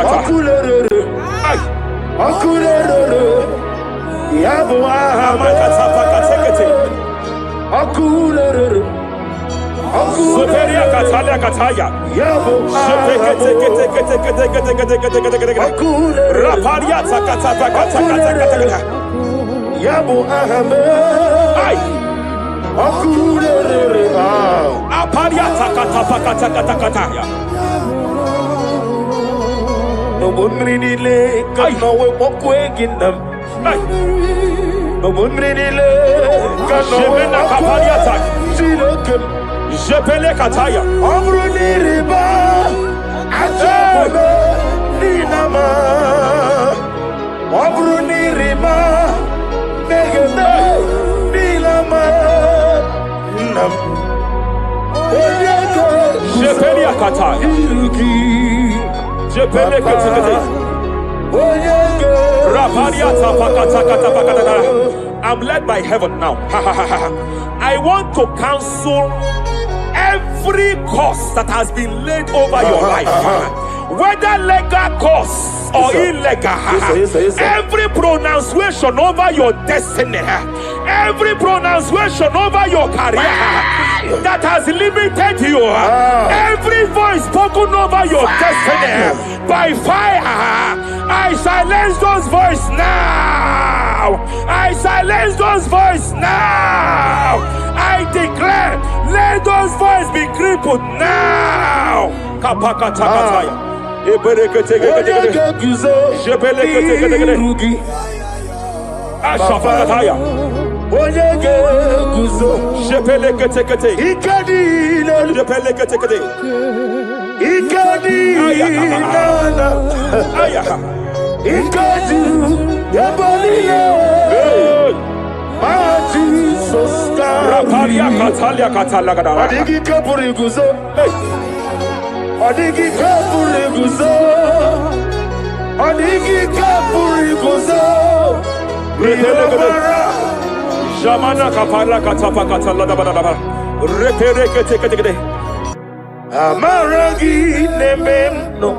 Akulere. Akulere. Yabo Akulere. Superia Catalia Cataya. Yabo Raparia Takata. Yabo Ay. Akulere. Aparia Takata. No bunrinile kano we mokwegindam. No bunrinile kano we Kapariata. Silokem. Jepele Kataya. Amruniriba Ajabe Ninama Amruniriba Megane Nilama Nam Jepele Kataya. Jepele Kataya. I'm led by heaven now. I want to counsel every curse that has been laid over your life, whether legal curse or illegal. Every pronunciation over your destiny, every pronunciation over your career that has limited you, every voice spoken over your destiny by fire, I silence those voices now. I silence those voices now. I declare, let those voices be crippled now. Kapakatakataya. Ashafakataya. Raparia Catalia Catalaga. Adigi Kapuriguzo. Adigi Kapuriguzo. Adigi Kapuriguzo. Jamana Kapala Katapa Catalada. Repere Kete. Amaragi Nemeno.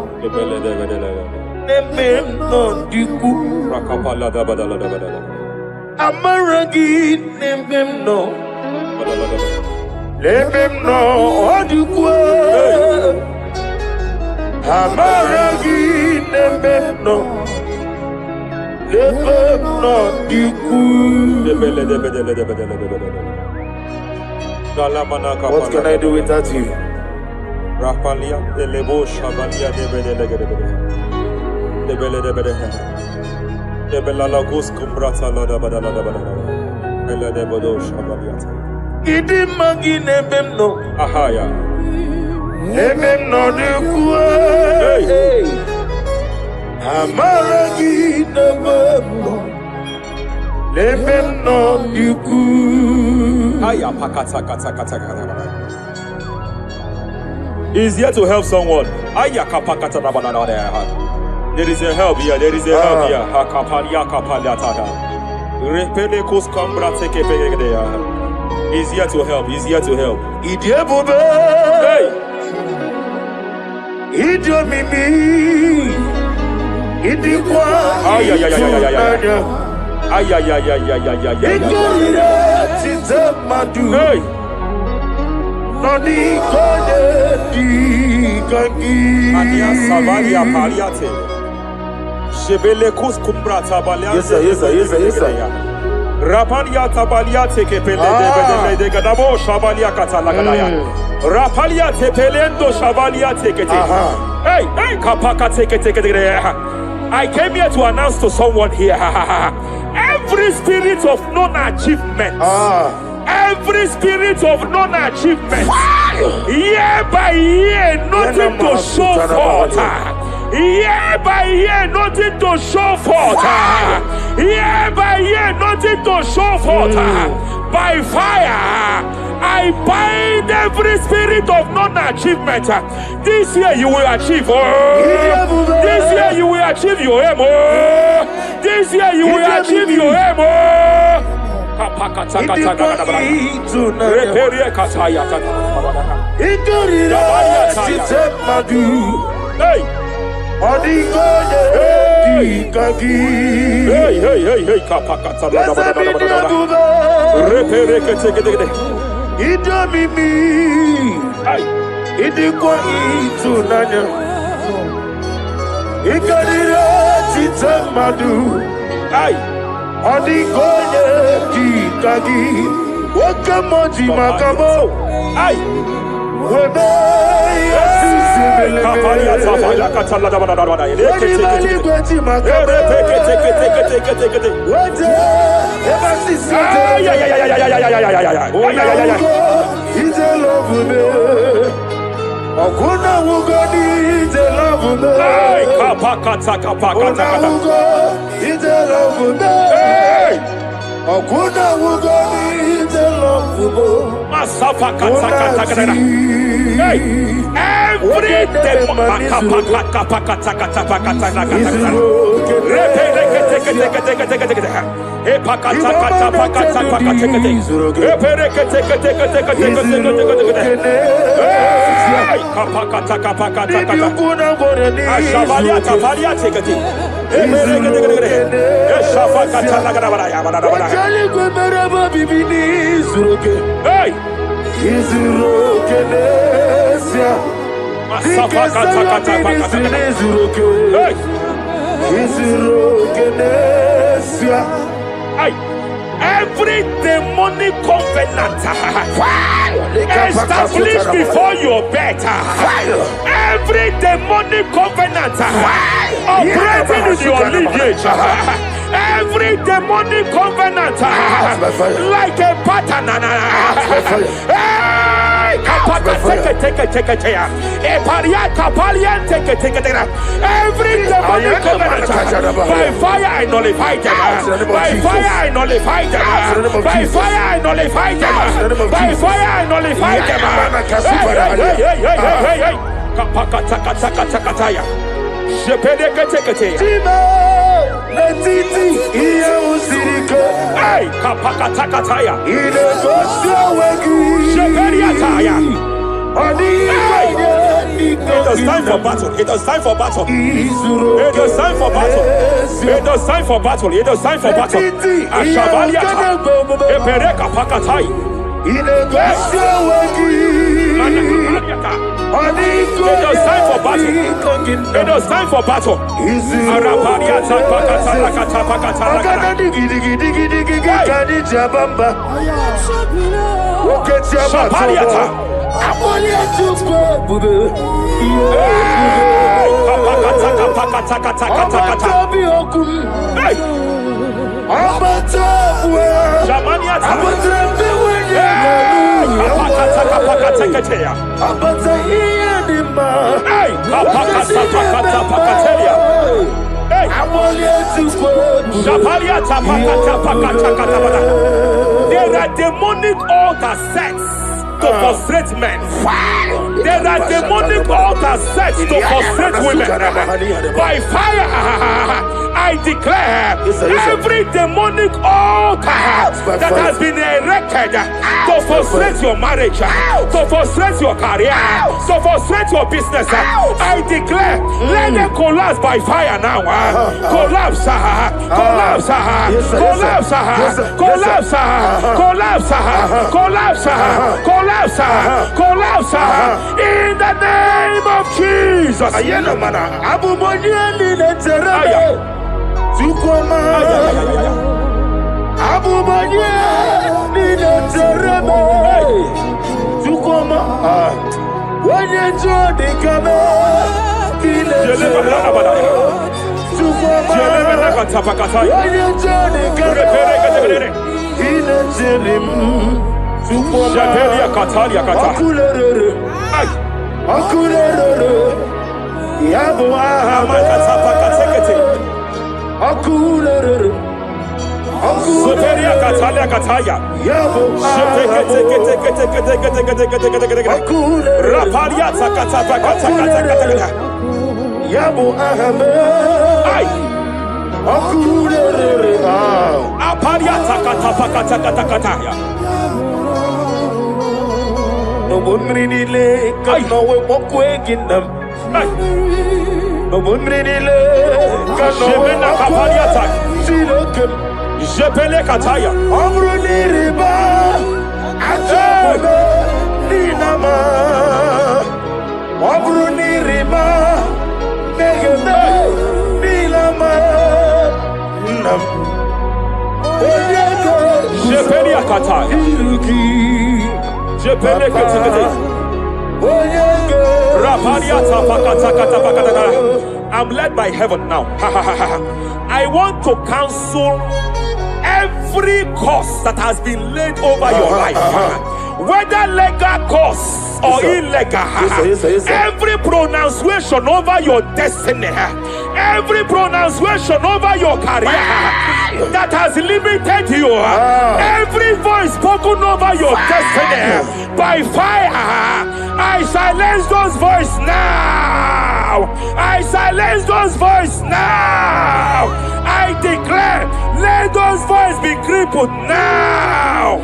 Nemeno Diku. Rakapala da Badala. Amaragi Nemeno. Nemeno Diku. Amaragi Nemeno. Nemeno Diku. What can I do without you? Rapalia, the Lebo Shabalia, the Belalagus Cumbrata Lada Badala, Bella de Bodo Shabaliata. Idimagi Nebemno. Ahaya. Nebemno de Kue. Amaragi Nebemno. Nebemno de Kue. Aya Pakata. Is here to help someone. Aya Kapakata. There is a help here. There is a help here. Hakapalia Kapaliata. Repelekos Cambra take a He's here to help. He's here to help. Idiabube. Hey. Idiomimi. Idikwa. Ay. Hey. Nani kone di kangi. Ania Savaria Pariate. Shebelekus Cumbrata Balia. Yes, sir. Rapalia Tabalia take de Gadabo Shavalia Catalagadaya. Rapalia Tepelendo Shavalia take it. Hey, Kapaka take it. I came here to announce to someone here. Every spirit of non-achievement. Every spirit of non-achievement. Year by year, nothing to show forth. Year by year, nothing to show forth. Year by year, nothing to show forth. By fire, I bind every spirit of non-achievement. This year you will achieve. This year you will achieve your aim. This year you will achieve your aim. Hey. Odikonye dikagi. Hey, kapakata. Repereke tegede. Idomimi. Idikwa itunanya. Ikadira titamadu. Odikonye dikagi. Wakamoji makamo. Webe yasisibelebe. Kapalia tafala katala da. Wete ebasisi. Ite love me. Okuna wugoni ite love me. Kapakata. Okuna wugo ite love me. Okuna wugoni ite love me. Masafa kata. Every day, every demonic covenant established before your bed, every demonic covenant operating in your lineage, every demonic covenant like a pattern. Every demonic covenant by fire I nullify them. By fire I nullify them. By fire I nullify them. By fire I nullify them. Letiti iya usirika. Hey, kapakatakataya. Ile kosya wegi. Sheperiataya. It is time for battle. It is time for battle. It is time for battle. It is time for battle. It is time for battle. Ashabaliata. Epereka pakatai. Ile kosya wegi. It is time for battle. It is time for battle. Arapariata pakata pakata. Shapariata. There are demonic altars set to frustrate men. There are demonic altars set to frustrate women. By fire, I declare every demonic altar that has been erected to frustrate your marriage, to frustrate your career, to frustrate your business, I declare, let them collapse by fire now. Collapse, collapse, collapse, collapse, collapse, collapse, collapse, collapse, in the name of Jesus. Obumrinile. Jebena kapaliata. Jebele kataya. Omruniriba. Achobole. Ninama. Omruniriba. Negede. Nilama. Nam. Jebele kataya. Jebele kataya. I'm led by heaven now. I want to cancel every curse that has been laid over your life, whether legal curse or illegal. Every pronunciation over your destiny, every pronunciation over your career that has limited you, every voice spoken over your destiny by fire, I silence those voices now. I silence those voices now. I declare, let those voices be crippled now.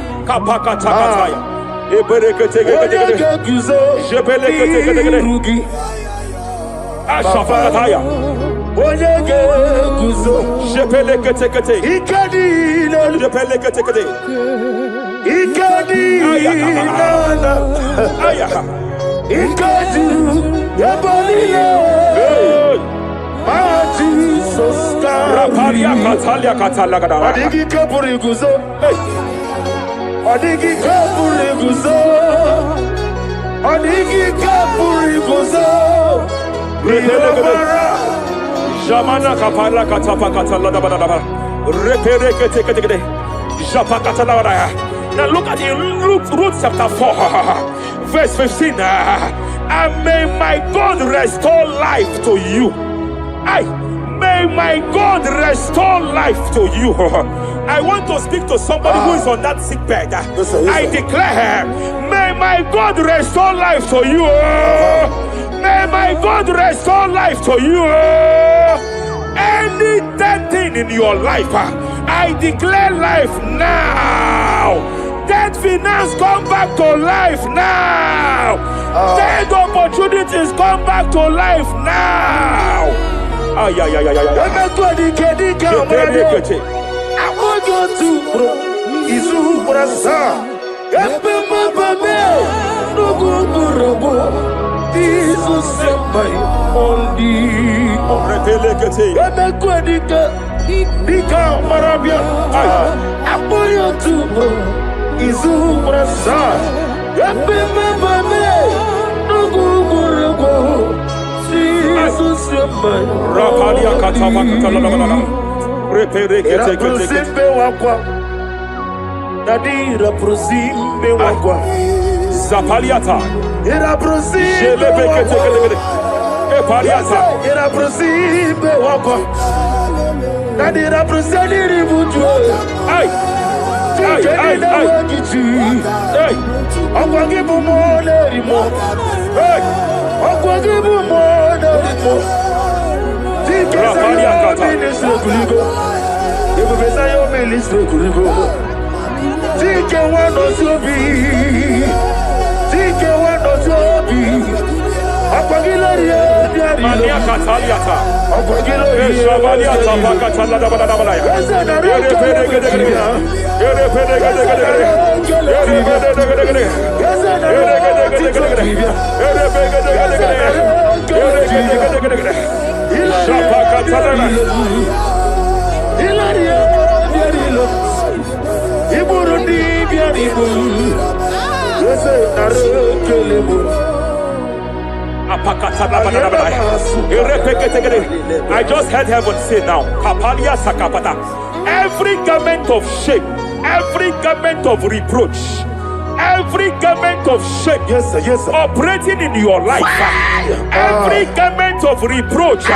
Jamana kapala katapa katala da da. Repere kete. Japa katala da. Now look at it, Ruth chapter 4, verse 15. And may my God restore life to you. May my God restore life to you. I want to speak to somebody who is on that sick bed. I declare, may my God restore life to you. May my God restore life to you. Any dead thing in your life, I declare life now. Dead finance come back to life now. Dead opportunities come back to life now. I want to Zapaliata. Era prosimbe era prosimbe wako. Nadira proseli butu. Ai. Akwangi bumole rimo. Akwangi bumole rimo. Zapaliata. Ministre kuligo. Ebo besa yo ministre kuligo. Tike wano sobi. Tike wano sobi. Akwagilariye biari. Mania kataliata. Akwagilariye. Shavaliata pakatala da bada da bada ya. Ere pere gede gede. Ere pere gede gede gede. Ere gede gede gede. Ere gede gede gede. Ere pere gede gede gede. Ere gede gede gede. Shapakatala. Ilariye biari lo. Iburundi biari bo. Yese narekelebo. I just heard heaven say now, Kapalia Sakapata. Every garment of shame, every garment of reproach, every garment of shame, yes, sir, operating in your life, every garment of reproach,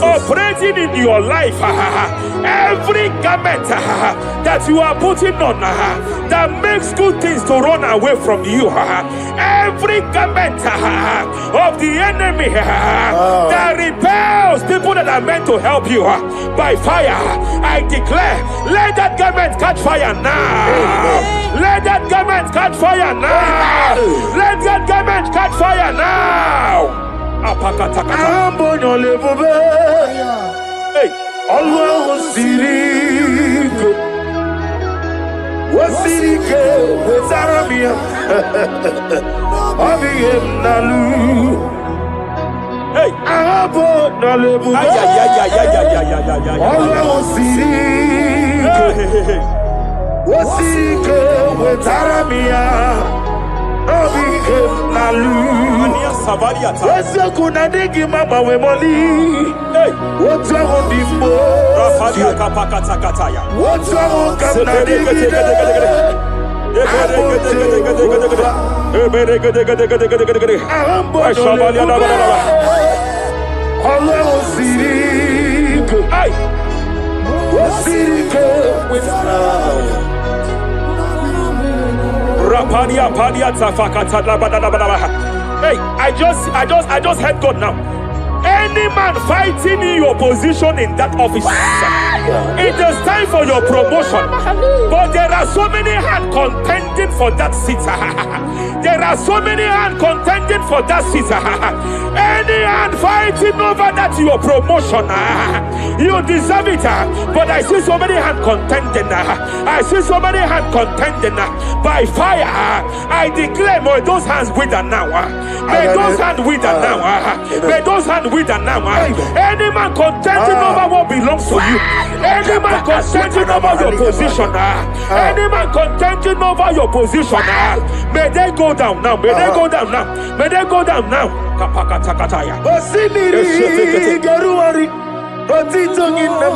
operating in your life, every garment that you are putting on that makes good things to run away from you, every garment of the enemy that repels people that are meant to help you by fire, I declare, let that garment catch fire now. Let that garment catch fire now. Let that garment catch fire now. Apakatakata. Ambono lebube. Hey. Allah sirike. Wasirike wezaramia. Abiyem nalu. Hey. Ambono lebube. Ay. Allah sirike. Wasirike wezaramia. Abiyem nalu. Ania Savaliata. Wese kuna digi mama we moli. Hey. What's wrong with the Rafalia Kapakatakataya. What's wrong with the Hey, I just heard God now. Any man fighting in your position in that office, it is time for your promotion. But there are so many hands contending for that seat. There are so many hands contending for that seat. Any hand fighting over that your promotion, you deserve it. But I see so many hands contending. I see so many hands contending by fire. I declare, may those hands wither now. May those hands wither now. May those hands wither now. Any man contending over what belongs to you. Any man contending over your position. Any man contending over your position. May they go down now. May they go down now. May they go down now. Kapakatakataya. Osimiri garuari otitongina.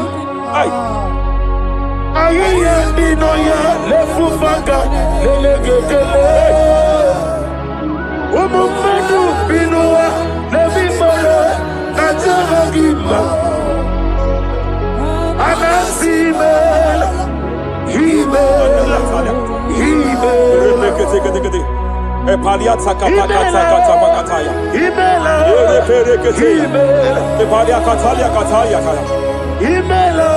Ayaya dinoya lefufanga lelegedele. Umumadu binua levimala najahagima. Anasimela himela himela. Epalia Takapakataya. Himela Himela. Epalia Katalia Katalia. Himela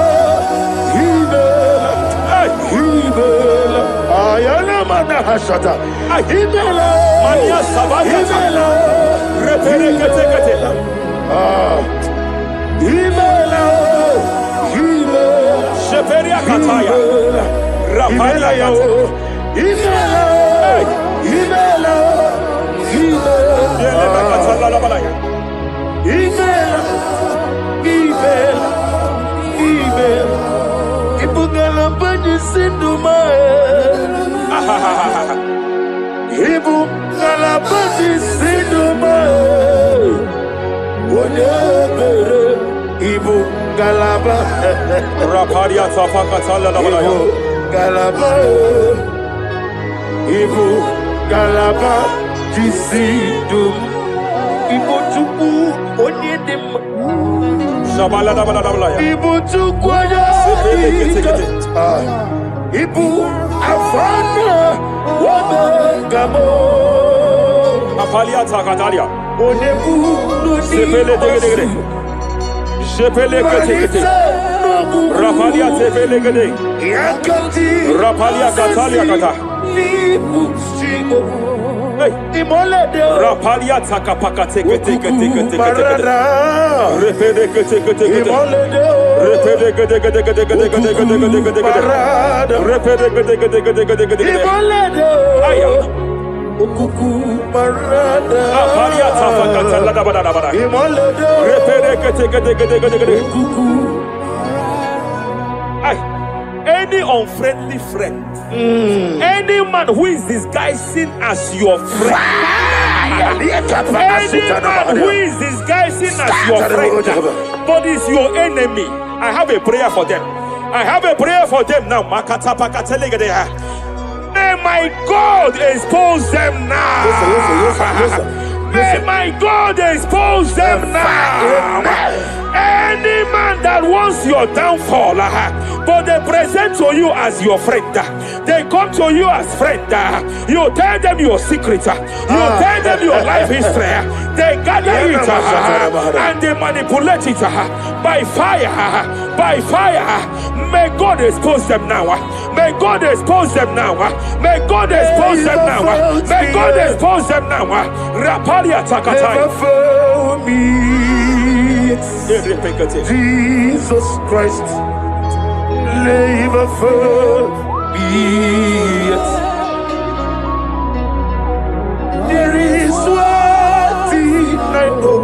Himela Himela. Ayana mana hashata. Himela Mania Savaya. Himela Reperekete. Himela Himela. Sheperia Kataya. Rapalia Kataya. Himela Himela Himela. Himela Himela Himela. Ibugala bani sinduma. Ibugala bani sinduma. Wonebere Ibugala ba. Rapalia Tafakatala Labalaya. Galaba. Ibugala Jisidum. Ibotuku onyedem. Shabala Labalaya. Ibotuku Ibu afana wabagamo. Apalia Takatalia. Onebu Sepele Degede. Sepele Kete. Rapalia Sepele Gede. Yakati. Rapalia Katalia Kata. Nibu Sigo. Hey. Imolede. Rapalia Takapakate. Marada. Repede. Imolede. Marada. Imolede. Aya. Ukuku marada. Apalia Tafakatala Labalaya. Imolede. Repede. Ukuku. Any unfriendly friend, any man who is disguising as your friend, any man who is disguising as your friend, but is your enemy, I have a prayer for them. I have a prayer for them now. May my God expose them now. Listen. May my God expose them now. Any man that wants your downfall, but they present to you as your friend, they come to you as friend, you tell them your secret, you tell them your life history, they gather it and they manipulate it by fire. May God expose them now. May God expose them now. May God expose them now. May God expose them now. Rapalia Takataya. for me. Jesus Christ, never for me. There is one thing I know.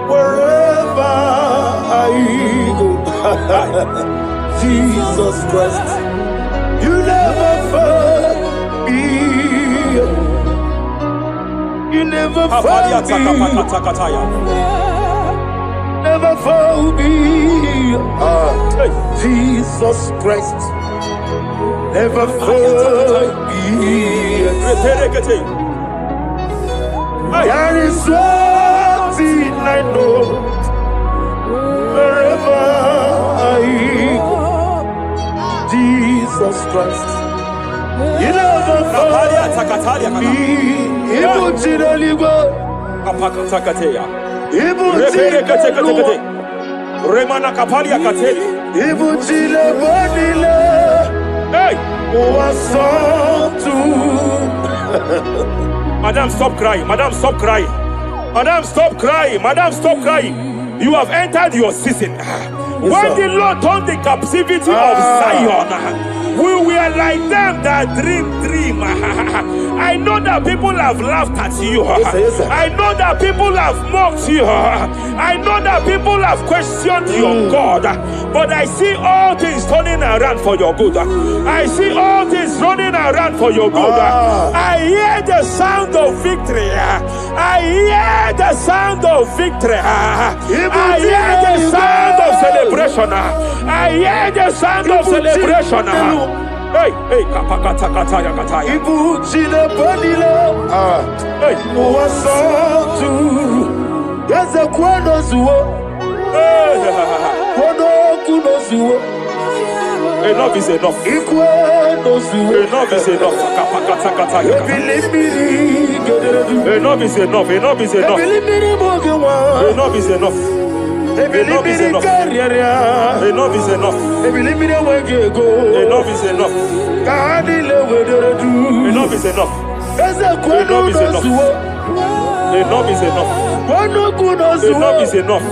Wherever I go, Jesus Christ, you never fail me. You never fail me. Never fail me. Jesus Christ, never fail me. There is one thing I know. Wherever I go, Jesus Christ, you never fail me. Remana kapalia kateli. Ibutile bonile. Hey! Wasantu. Madam, stop crying. Madam, stop crying. Madam, stop crying. Madam, stop crying. You have entered your season. When the Lord turned the captivity of Zion, we were like them that dream. I know that people have laughed at you. Yes, sir. I know that people have mocked you. I know that people have questioned your God. But I see all things turning around for your good. I see all things running around for your good. I hear the sound of victory. I hear the sound of victory. I hear the sound of celebration. I hear the sound of celebration. Hey, kapakatakataya kataya. Ibutile bonile. Hey, Wasantu. Yes, a kwano zuo. Kwano kuno zuo. enough is enough. Enough is enough. Kapakatakataya. Enough is enough. Enough is enough. Enough is enough. Enough is enough. Enough is enough. Enough is enough. Enough is enough. Enough is enough. Enough is enough. Enough is enough.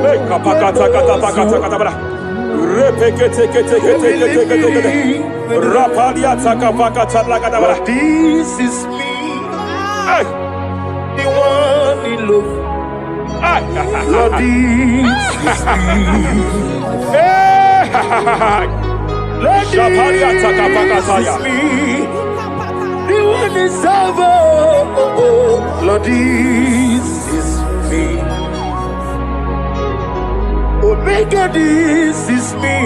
Hey, kapakata kapakata katabara. Repekete kete kete kete kete. Rapalia takapakata lagadabara. This is me. Hey, The one in love. Lord, this is me. hey. Lord, Shapalia this takapakataya. is me. The one is over. Lord, this is me. Omega, this is me.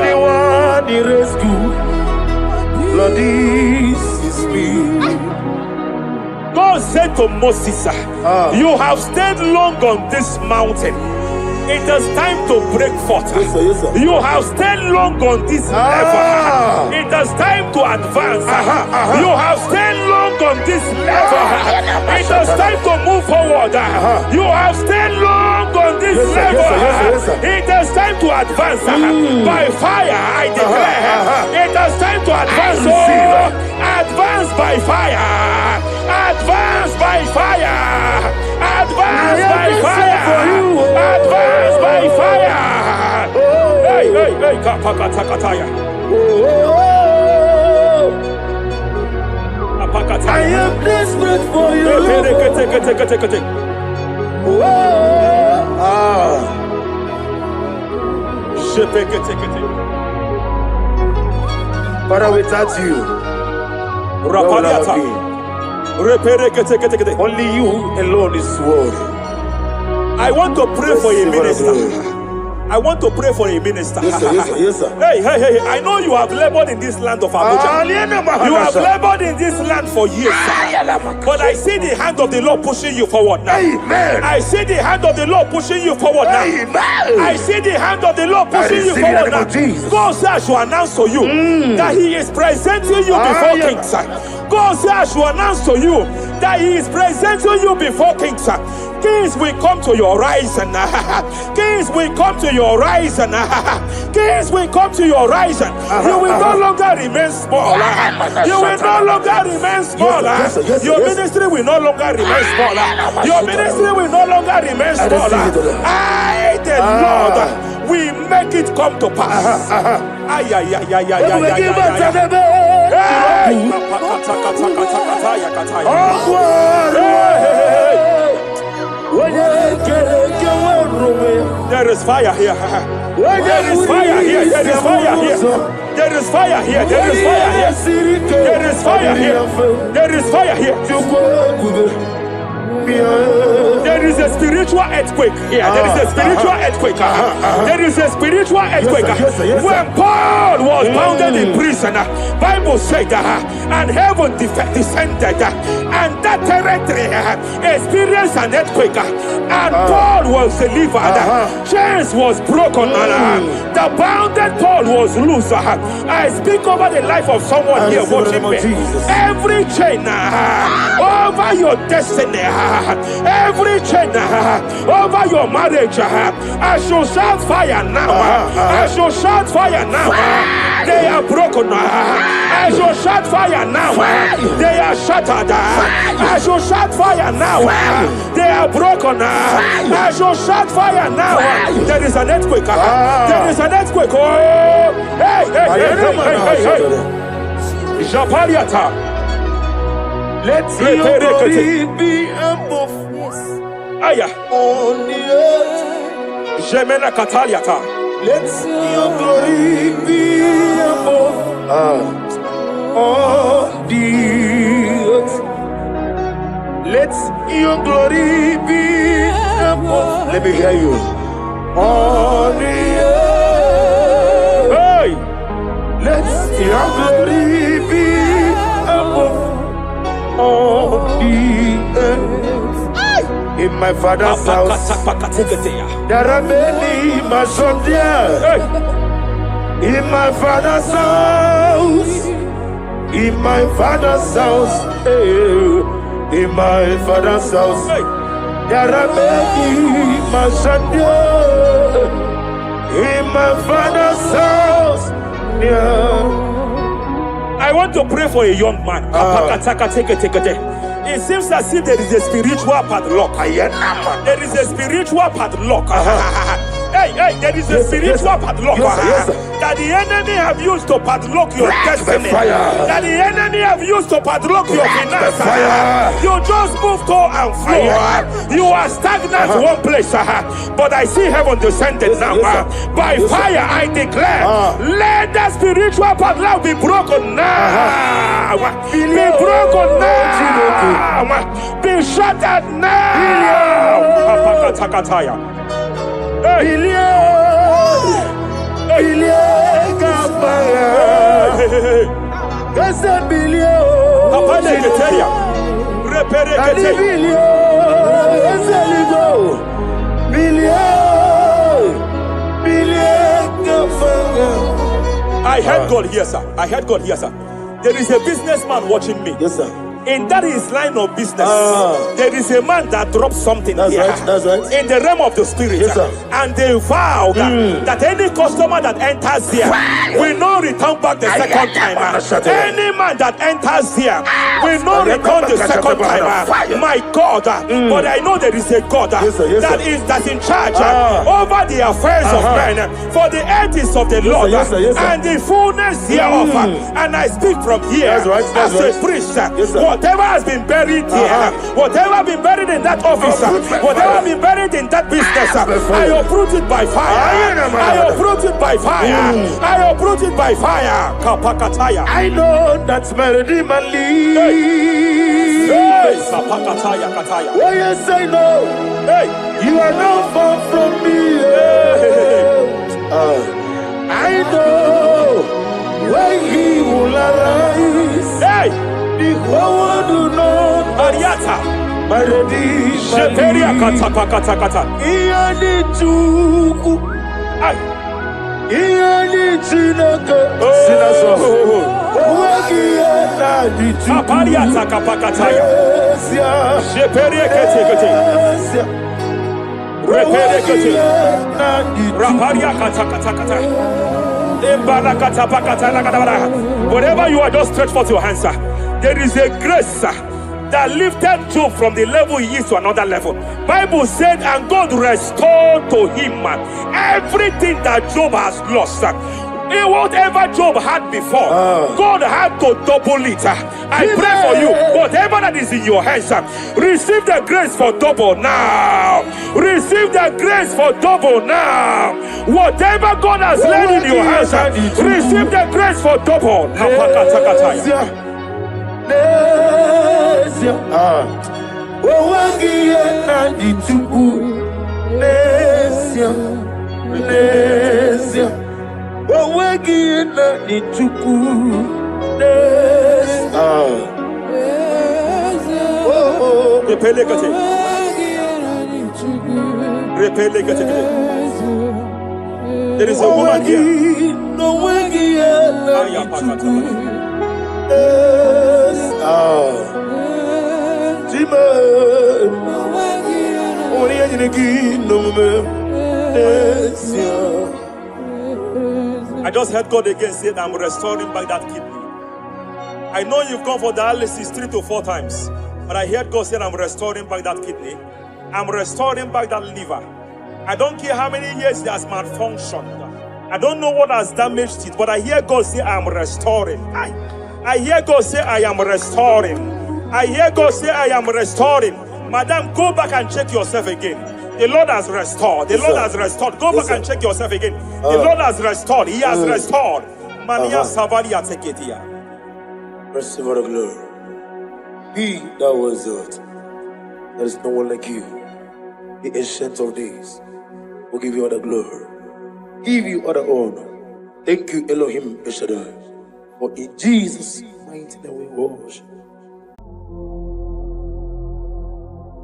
The one in rescue. Lord, this is me. God said to Moses, you have stayed long on this mountain. It is time to break forth. Yes, sir, yes, sir. You have stayed long on this level. It is time to advance. You have stayed long on this level. It is time to move forward. You have stayed long on this level. Yes, sir. It is time to advance. By fire, I declare. It is time to advance. Advance by fire. Advance by fire. Advance by fire. Advance by fire. Hey, hey, hey, kapakatakataya. I am desperate for you. Father, without you, where would I be? Only you alone is worthy. I want to pray for a minister. I want to pray for a minister. Yes, sir, yes, sir, yes, sir. Hey, hey, hey, I know you have labored in this land of Abuja. You have labored in this land for years. But I see the hand of the Lord pushing you forward now. Amen. I see the hand of the Lord pushing you forward now. Amen. I see the hand of the Lord pushing you forward now. God says I should announce to you that He is presenting you before kings. God says I should announce to you that He is presenting you before kings. Kings will come to your horizon. Kings will come to your horizon. Kings will come to your horizon. You will no longer remain small. You will no longer remain small. Your ministry will no longer remain small. Your ministry will no longer remain small. I, the Lord, will make it come to pass. Ay, ay, ay, ay, ay, ay, there is fire here. There is fire here. There is fire here. There is fire here. There is fire here. There is fire here. There is fire here. There is a spiritual earthquake here. There is a spiritual earthquake. There is a spiritual earthquake. When Paul was bounded in prison, Bible said, and heaven descended, and that territory experienced an earthquake, and Paul was delivered. Chains was broken. The bounded Paul was loose. I speak over the life of someone here watching me. Every chain over your destiny, every chain over your marriage, I shall shout fire now. I shall shout fire now. They are broken. I shall shout fire now. They are shattered. I shall shout fire now. They are broken. I shall shout fire now. There is an earthquake. There is an earthquake. Oh, hey, hey, hey, hey, hey, hey. Japaliata. Let your glory be above Aya. on the earth. Jemena Kataliata. Let your glory be above on the earth. Let your glory be above. Let me hear you. On the earth. Hey. Let your glory be above on the earth. In my father's house, there are many mansions there. In my father's house, in my father's house, in my father's house, there are many mansions there. In my father's house, I want to pray for a young man. It seems as if there is a spiritual padlock. There is a spiritual padlock. Hey, hey, there is a spiritual padlock that the enemy have used to padlock your destiny. That the enemy have used to padlock your finances. You just move to and fire. You are stagnant one place, but I see heaven descended now. By fire, I declare, let that spiritual padlock be broken now. Be broken now. Be shattered now. I heard God here, sir. I heard God here, sir. There is a businessman watching me. Yes, sir. In that his line of business, there is a man that drops something here. That's right. In the realm of the spirit, yes, sir. And they vow that any customer that enters here will not return back the second time. Any man that enters here will not return the second time. My God, but I know there is a God that's in charge over the affairs of men. For the earth is of the Lord and the fullness hereof. And I speak from here as a priest. Whatever has been buried here, whatever been buried in that office, whatever been buried in that business, I uproot it by fire. I uproot it by fire. I uproot it by fire. Kapakataya. I know that's my Redeemer lives. Kapakataya kataya. Oh yes, I know. Hey, you are not far from me. I know when He will arise. Hey. The whole world do not Mariata. my Redeemer Sheperia kata. Ianichuku Iani Chinaka, Sinaso, Wagia, Apalia Takapakataya, Sheperia Kete, Repere Kete, Raparia Katakata, whatever you are, just stretch forth your hands, sir. There is a grace, sir, that lifted Job from the level he is to another level. Bible said, and God restored to him everything that Job has lost. Whatever Job had before, God had to double it. I pray for you, whatever that is in your hands, receive the grace for double now. Receive the grace for double now. Whatever God has laid in your hands, receive the grace for double. There is a woman here. I just heard God again say that I'm restoring back that kidney. I know you've gone for dialysis 3 to 4 times, but I heard God say I'm restoring back that kidney. I'm restoring back that liver. I don't care how many years it has malfunctioned. I don't know what has damaged it, but I hear God say I'm restoring. I hear God say I am restoring. I hear God say I am restoring. Madam, go back and check yourself again. The Lord has restored. The Lord has restored. Go back and check yourself again. The Lord has restored. He has restored. Mania Savaria Teketia. Receive all the glory. He that was it. There is no one like you. The ancient of days will give you all the glory. Give you all the honor. Thank you, Elohim Eshadai. For in Jesus' mighty name we worship.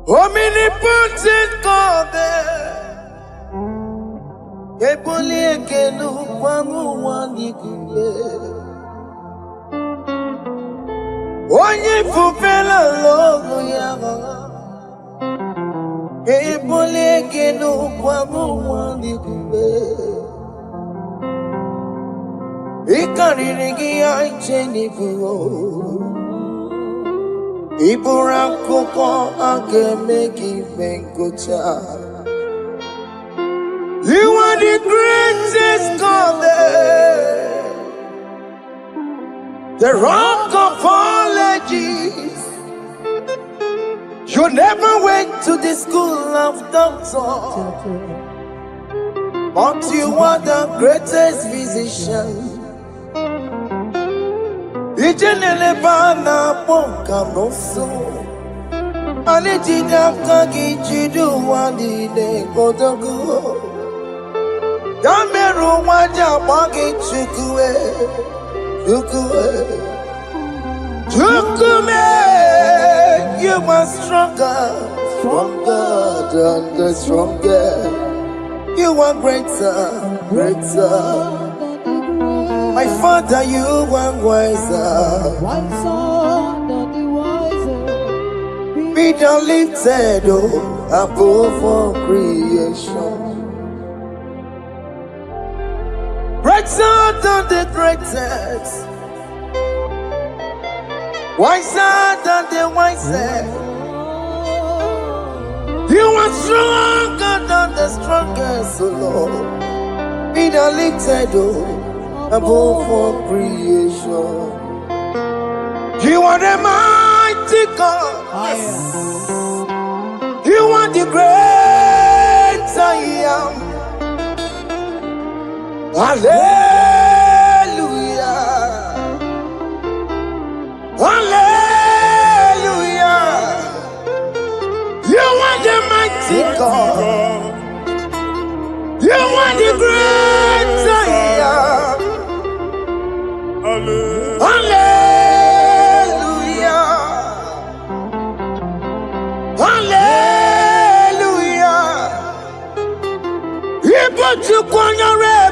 Omnipotent God, Epoliekenu kwangu wanikuye. Onye fupela logo yaga, Epoliekenu kwangu wanikuye. Ikarigi aicheni buo. Iburakoko akemeki benkocha. You are the greatest God, the rock of all ages. You never went to the school of doctor, but you are the greatest physician. Ijenele bana ponka noso Alijida kagi jidu wadi de kodogu Yameru waja bagi chukue Chukume You are stronger than the stronger You are greater My Father, you are wiser Be thou lifted above all creation. Greater than the greatest, wiser than the wisest. You are stronger than the strongest, O Lord. Be thou lifted above all creation. You are the mighty God. You are the great I am. Hallelujah. Hallelujah. You are the mighty God. You are the great I am. Hallelujah. Hallelujah. He put you on your rebel.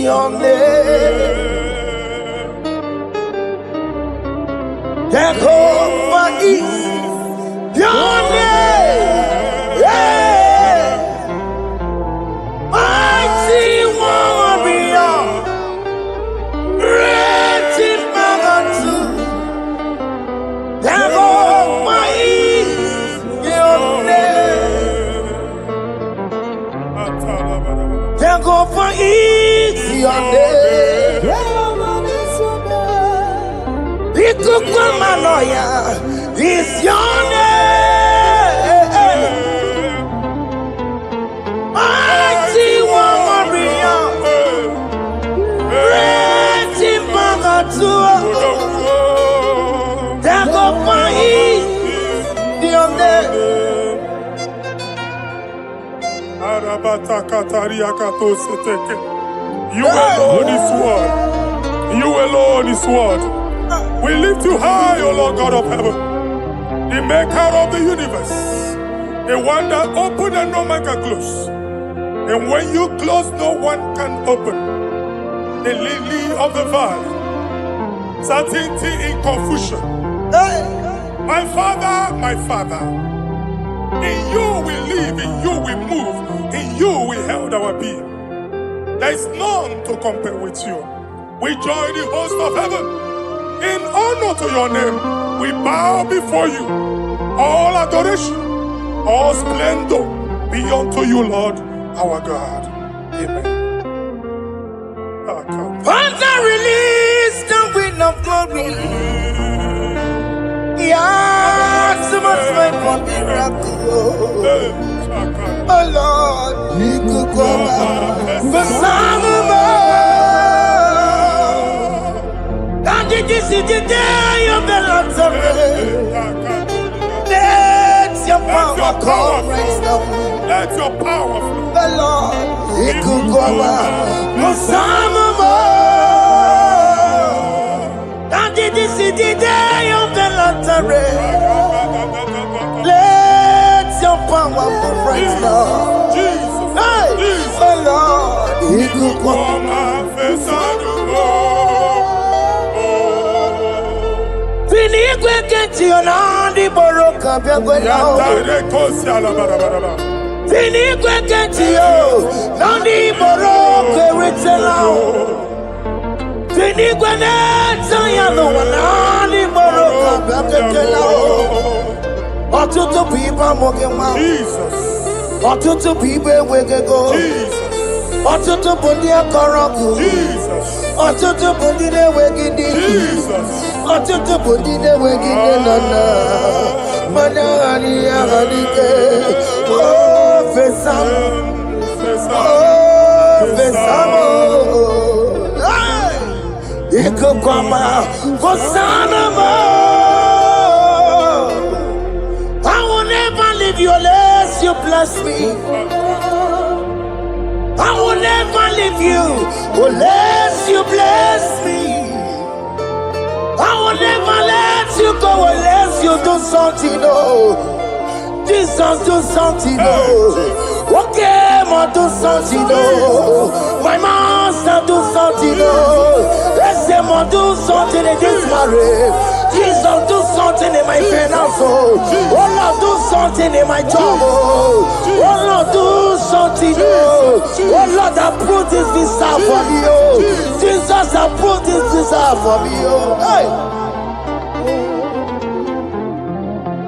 your name. Jehovah is your name. Yeah. Mighty warrior, great in magnitude. Jehovah is your name. Jehovah is your name. Ikukumanoya is your name. Mighty warrior, great in magnitude. Jehovah is your name. You alone is word. You alone is word. We lift you high, O Lord God of heaven, the maker of the universe, the one that opened and no man can close. And when you close, no one can open. The lily of the valley, certainty in confusion. My Father, in you we live, in you we move, in you we held our being. There is none to compare with you. We join the host of heaven. In honor to your name, we bow before you. All adoration, all splendor be unto you, Lord, our God. Amen. Father, release the wind of glory. Yeah, so much faith for miracle. Oh Lord, you could go back. The this is the day of the Lord's rain. Let your power come right now. Let your power flow. The Lord, He could go back. This is the day of the Lord's rain. Let your power come right now. Jesus, hey, the Lord, He could go back. Tinigwe kenti onandi boroka biagwela. Tinigwe kenti yo nandi boroka ritela. Tinigwe neta ya no nandi boroka biagwela. Otutu pipa mogema. Jesus. Otutu pipe wegego. Jesus. Otutu bundi akoroku. Jesus. Otutu bundi ne wegidi. Jesus. Otutu bundi ne wegidi nana. Mana hani ahanike. Oh fesam. Oh fesam. Iko kwama kosana mo. I will never leave you unless you bless me. I will never leave you unless you bless me. I will never let you go unless you do something, oh. Jesus, do something, oh. Okay, ma do something, oh. My master, do something, oh. Let's say, ma do something in this marriage. Jesus, do something in my finance, oh. Oh Lord, do something in my job, oh. Oh Lord, do something, oh. Oh Lord, approve this visa for me, oh. Jesus, approve this visa for me, oh. Hey.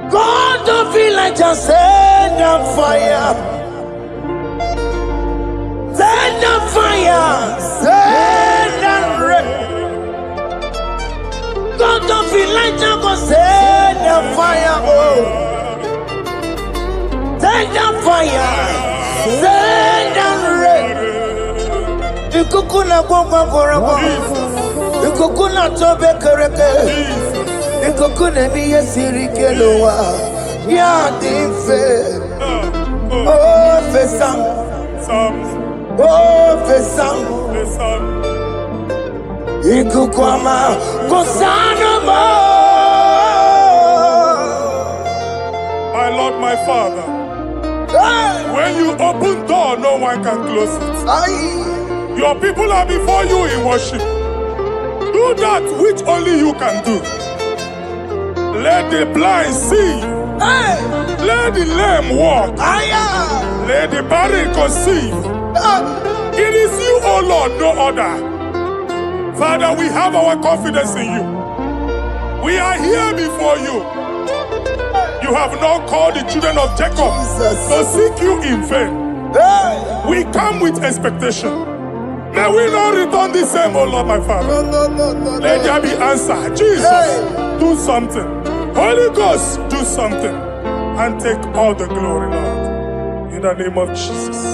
God, don't feel like just send the fire. Send the fire. Send the rain. God, don't feel like just go send the fire, oh. Send the fire. Send the rain. The kukuna gwangwa gwangwa. The kukuna tobe kereke. The kukuna miye sirike lowa. Ya dimfe. Oh fesam. Oh fesam. Ikukwama kosanoma. My Lord, my Father, when you open door, no one can close it. You Your people are before you in worship. Do that which only you can do. Let the blind see. Hey. Let the lame walk. Let the barren conceive. It is you, O Lord, no other. Father, we have our confidence in you. We are here before you. You have not called the children of Jacob to seek you in vain. We come with expectation. May we not return the same, O Lord, my Father. Let there be answer. Jesus, do something. Holy Ghost, do something. And take all the glory, Lord. In the name of Jesus.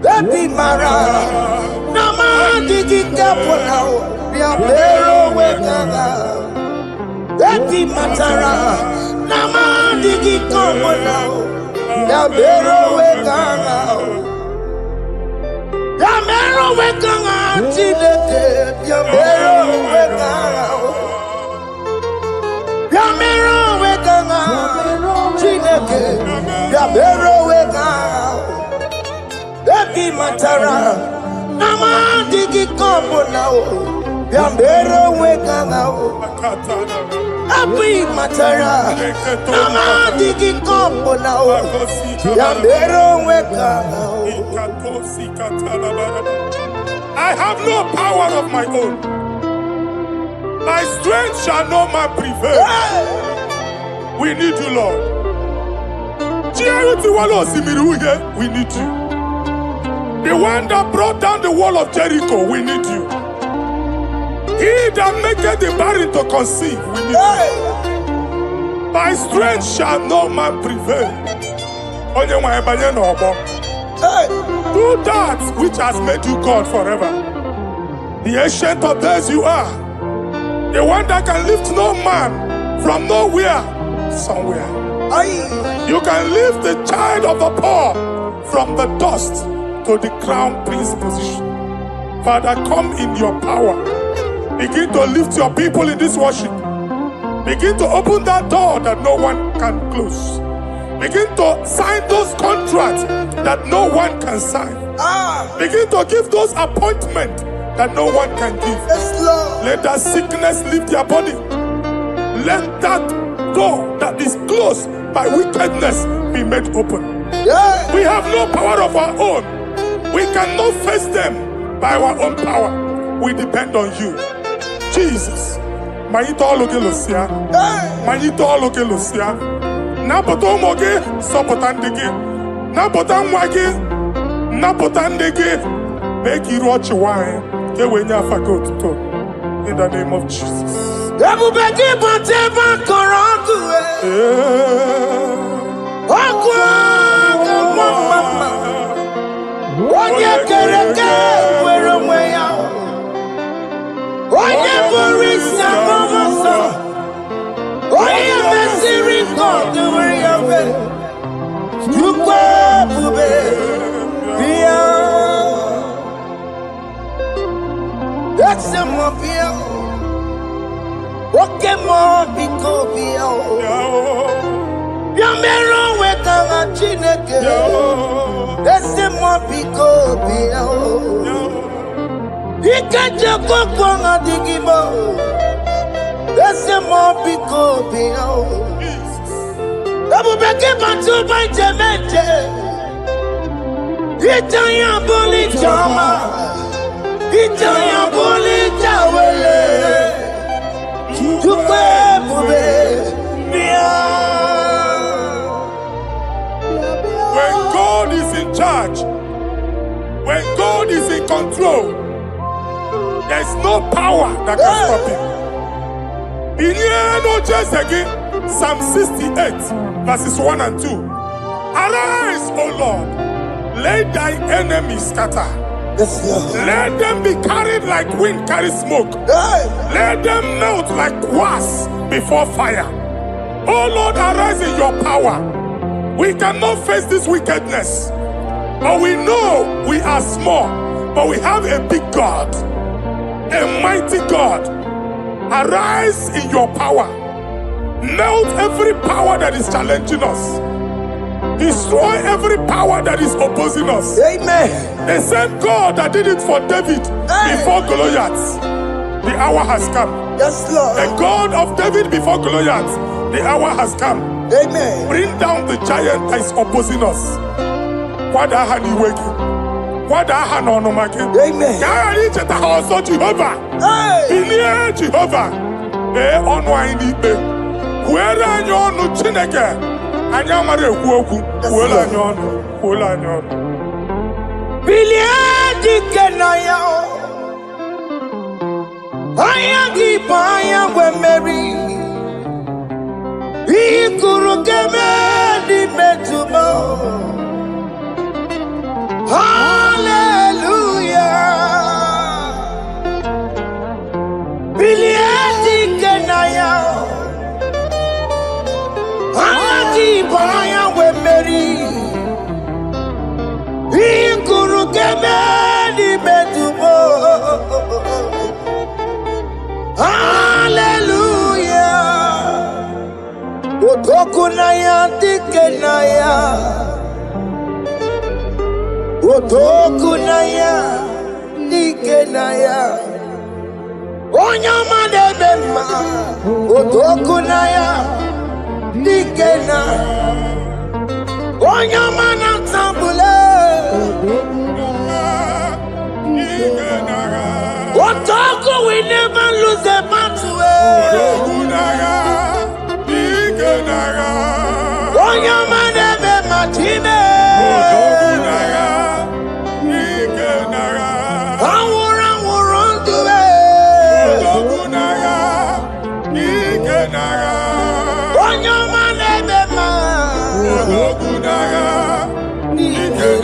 Baby Mara, Nama digi kapona, Biambero wekanga. Baby Matara, Nama digi kapona, Biambero wekanga. Biambero wekanga, Chileke, Biambero wekanga. Biambero wekanga, Chileke, Biambero wekanga. Baby Matara, Nama digi kombo now, Biambero weka now. Baby Matara, Nama digi kombo now, Biambero weka now. I have no power of my own. My strength shall not man prevail. We need you, Lord. We need you. The one that brought down the wall of Jericho, we need you. He that maketh the barren to conceive, we need you. By strength shall no man prevail. Do that which has made you God forever. The ancient of days you are. The one that can lift no man from nowhere, somewhere. You can lift the child of the poor from the dust to the crown prince position. Father, come in your power. Begin to lift your people in this worship. Begin to open that door that no one can close. Begin to sign those contracts that no one can sign. Begin to give those appointments that no one can give. Let that sickness leave their body. Let that door that is closed by wickedness be made open. We have no power of our own. We cannot face them by our own power. We depend on you. Jesus. Manito loge losia. Manito loge losia. Napoto moge sopotandege. Napotan wage. Napotandege. Make you watch wine. In the name of Jesus. Oye kereke wero mweya, oye borisa momoso, oye mesiri kote weyawe, yukwe bube biya, ese mo biya, oke mo biko biya, biamero wekanga chineke. Ese mo biko biya, ikaje kokwanga digimo. Ese mo biko biya, abu beke bantu banjemeje. Itanya boli chama, itanya boli chawele. Chukwe bube biya. When God is in charge, when God is in control, there's no power that can stop him. Psalm 68, verses 1 and 2. Arise, O Lord, let thy enemies scatter. Let them be carried like wind carries smoke. Let them melt like wax before fire. O Lord, arise in your power. We cannot face this wickedness, but we know we are small, but we have a big God. a mighty God. Arise in your power. Melt every power that is challenging us. Destroy every power that is opposing us. Amen. The same God that did it for David before Goliath, the hour has come. Yes, Lord. The God of David before Goliath, the hour has come. Amen. Bring down the giant that is opposing us. Amen. Jehovah. Hey. Jehovah. Where are you no Chineke? Anyamare kuoku. Where are you? Biliadi kenaya. Ayagi paya we Mary. Ikuru keme di metumo. Hallelujah. Biliadi kenaya. Ayagi paya we Mary. Ikuru keme di metumo. Hallelujah. Otokunaya dikenaya. Otokunaya dikenaya. Onyama de bema. Otokunaya dikena. Onyama na tambule. Otoku we never lose the battle. Onyama de bema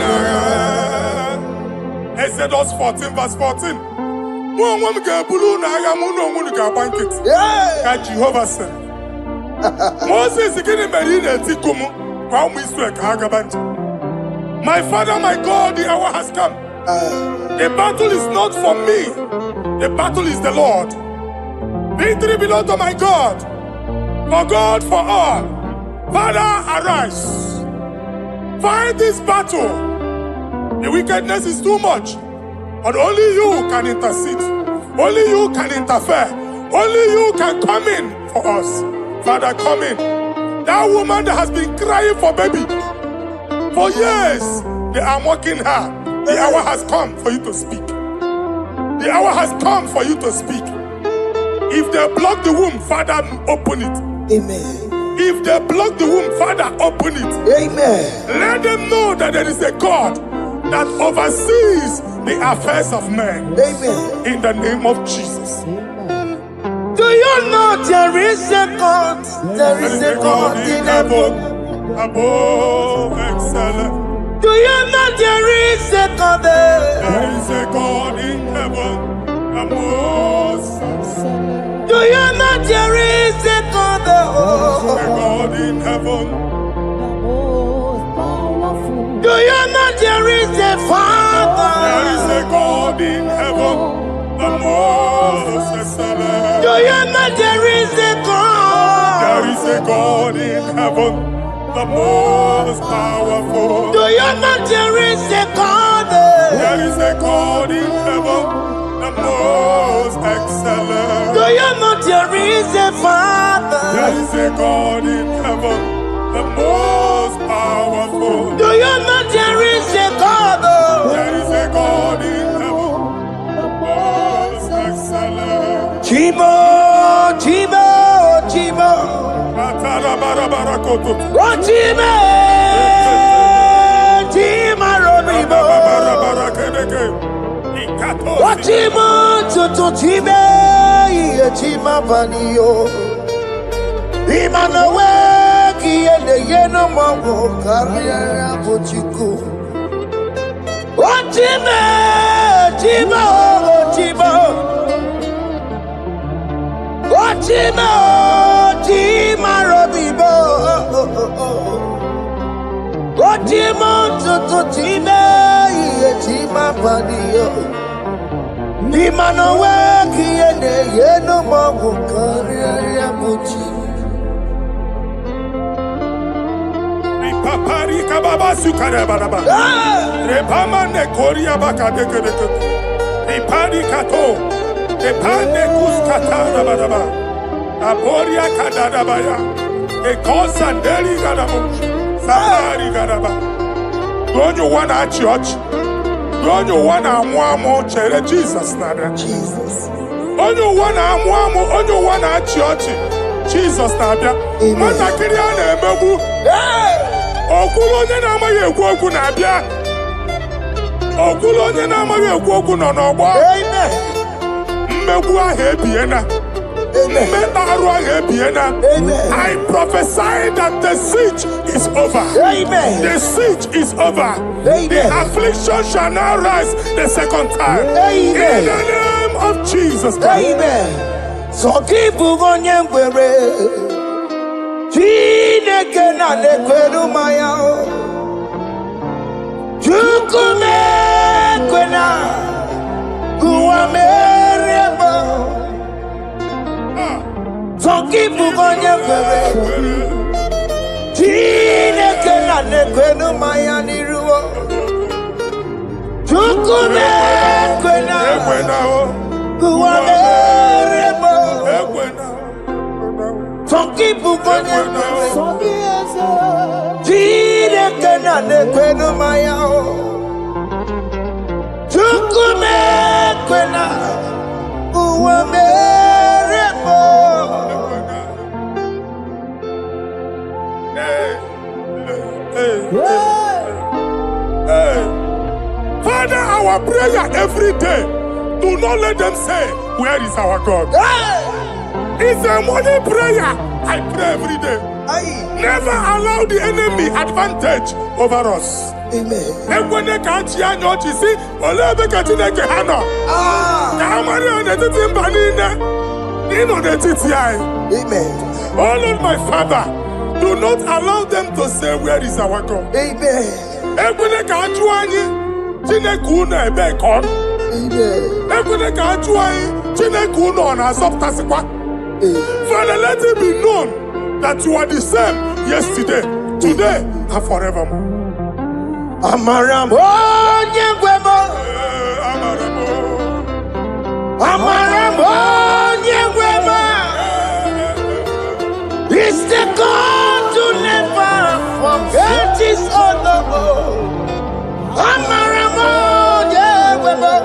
time. Exodus 14 verse 14. Jehovah said, Moses my father, my God, the hour has come. The battle is not for me. The battle is the Lord. Victory belongs to my God. For God, for all. Father, arise. Fight this battle. The wickedness is too much. But only you can intercede. Only you can interfere. Only you can come in for us. Father, come in. That woman that has been crying for baby for years, they are mocking her. The hour has come for you to speak. The hour has come for you to speak. If they block the womb, Father, open it. Amen. If they block the womb, Father, open it. Amen. Let them know that there is a God that oversees the affairs of men. Amen. In the name of Jesus. Do you know there is a God? There is a God in heaven. Above excellent. Do you know there is a God there? There is a God in heaven. Above excellent. Do you know there is a God there? There is a God in heaven. Do you know there is a Father? There is a God in heaven, the most excellent. Do you know there is a God? There is a God in heaven, the most powerful. Do you know there is a God? There is a God in heaven, the most excellent. Do you know there is a Father? There is a God in heaven, the most powerful. Do you know there is a God? There is a God in heaven, the most excellent. Chimo, Chimo, Chimo. Oh, Chimo, Chimo, Robibo. Oh, Chimo, Tutu, Chimo, Chimo, Panio. Imanawe, Kiene, Yeno, Mamo, Carriera, Pochico. Oh, Chimo, Chimo, Chimo. Chimo, Chimo, Robibo. Chimo, Tutu, Chimo, Chimo, Panio. Imano weki ene yeno mawu kariya muchi. Ripapari kababa sukare baraba. Repama ne koria baka deke deke. Ripari kato. Repane kuskata baraba. Aboria kadada baya. Ekosa ndeli gadamu. Sabari gadaba. Don't you wanna church? Don't you wanna amu chere Jesus nada? Jesus. Don't you wanna amu? Don't you wanna church? Jesus nada. Mata kiri ana emebu. Okulo nye na amaghị ekwu okwu na-abịa. Okulo onye na amaghị ekwu okwu nọ n'ọgbọ. Amen. Mmegbu ahụ ebiena. Mmeta arụ ahụ ebiena. I prophesy that the siege is over. Amen. The siege is over. Amen. The affliction shall now rise the second time. Amen. In the name of Jesus Christ. Amen. So keep on your Chineke na nekweru maya o. Chukume kwena kuwa merebo. Zonkipu konye kwere. Chineke na nekweru maya niruo. Chukume kwena kuwa merebo. Zonkipu konye kwere. Chineke na nekwenu maya o. Chukume kwena uwa merebo. Father, our prayer every day, do not let them say, where is our God? It's a morning prayer. I pray every day. Never allow the enemy advantage over us. Amen. Amen. Oh Lord, my Father, do not allow them to say, where is our God? Amen. Father, let it be known that you are the same yesterday, today, and forevermore. Amaramo nyengwemo. Amaramo nyengwemo. It's the God to never forget his honor. Amaramo nyengwemo.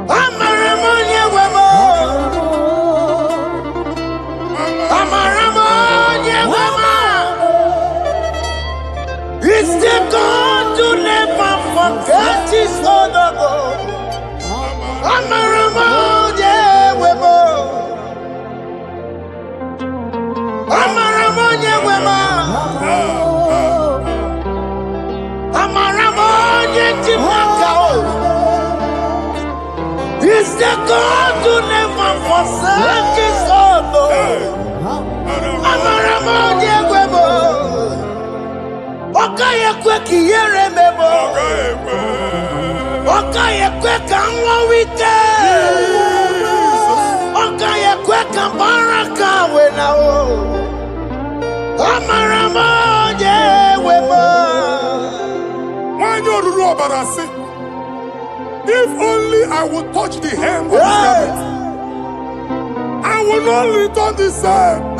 Amaramo nyengwemo. Amaramo nyengwemo. It's the God to never forget his honor. Amaramo nyengwemo. Amaramo nyengwemo. Amaramo nyengwemo. It's the God to never forsake his honor. Amaramo nyengwemo. Okaye kwe kiyere mebo. Okaye kwe kanwa wite. Okaye kwe kambaraka wenao. Amaramo nyengwemo. If only I would touch the hem of his garment, I will not return the same.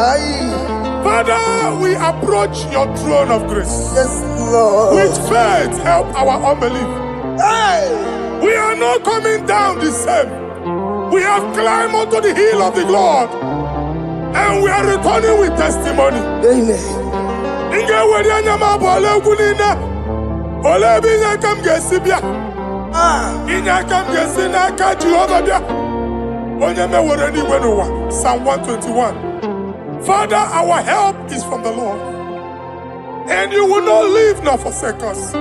Father, we approach your throne of grace. Yes, Lord. With faith, help our unbelief. We are not coming down the same. We have climbed onto the hill of the Lord, and we are returning with testimony. Amen. Psalm 121. Father, our help is from the Lord, and you will not leave nor forsake us.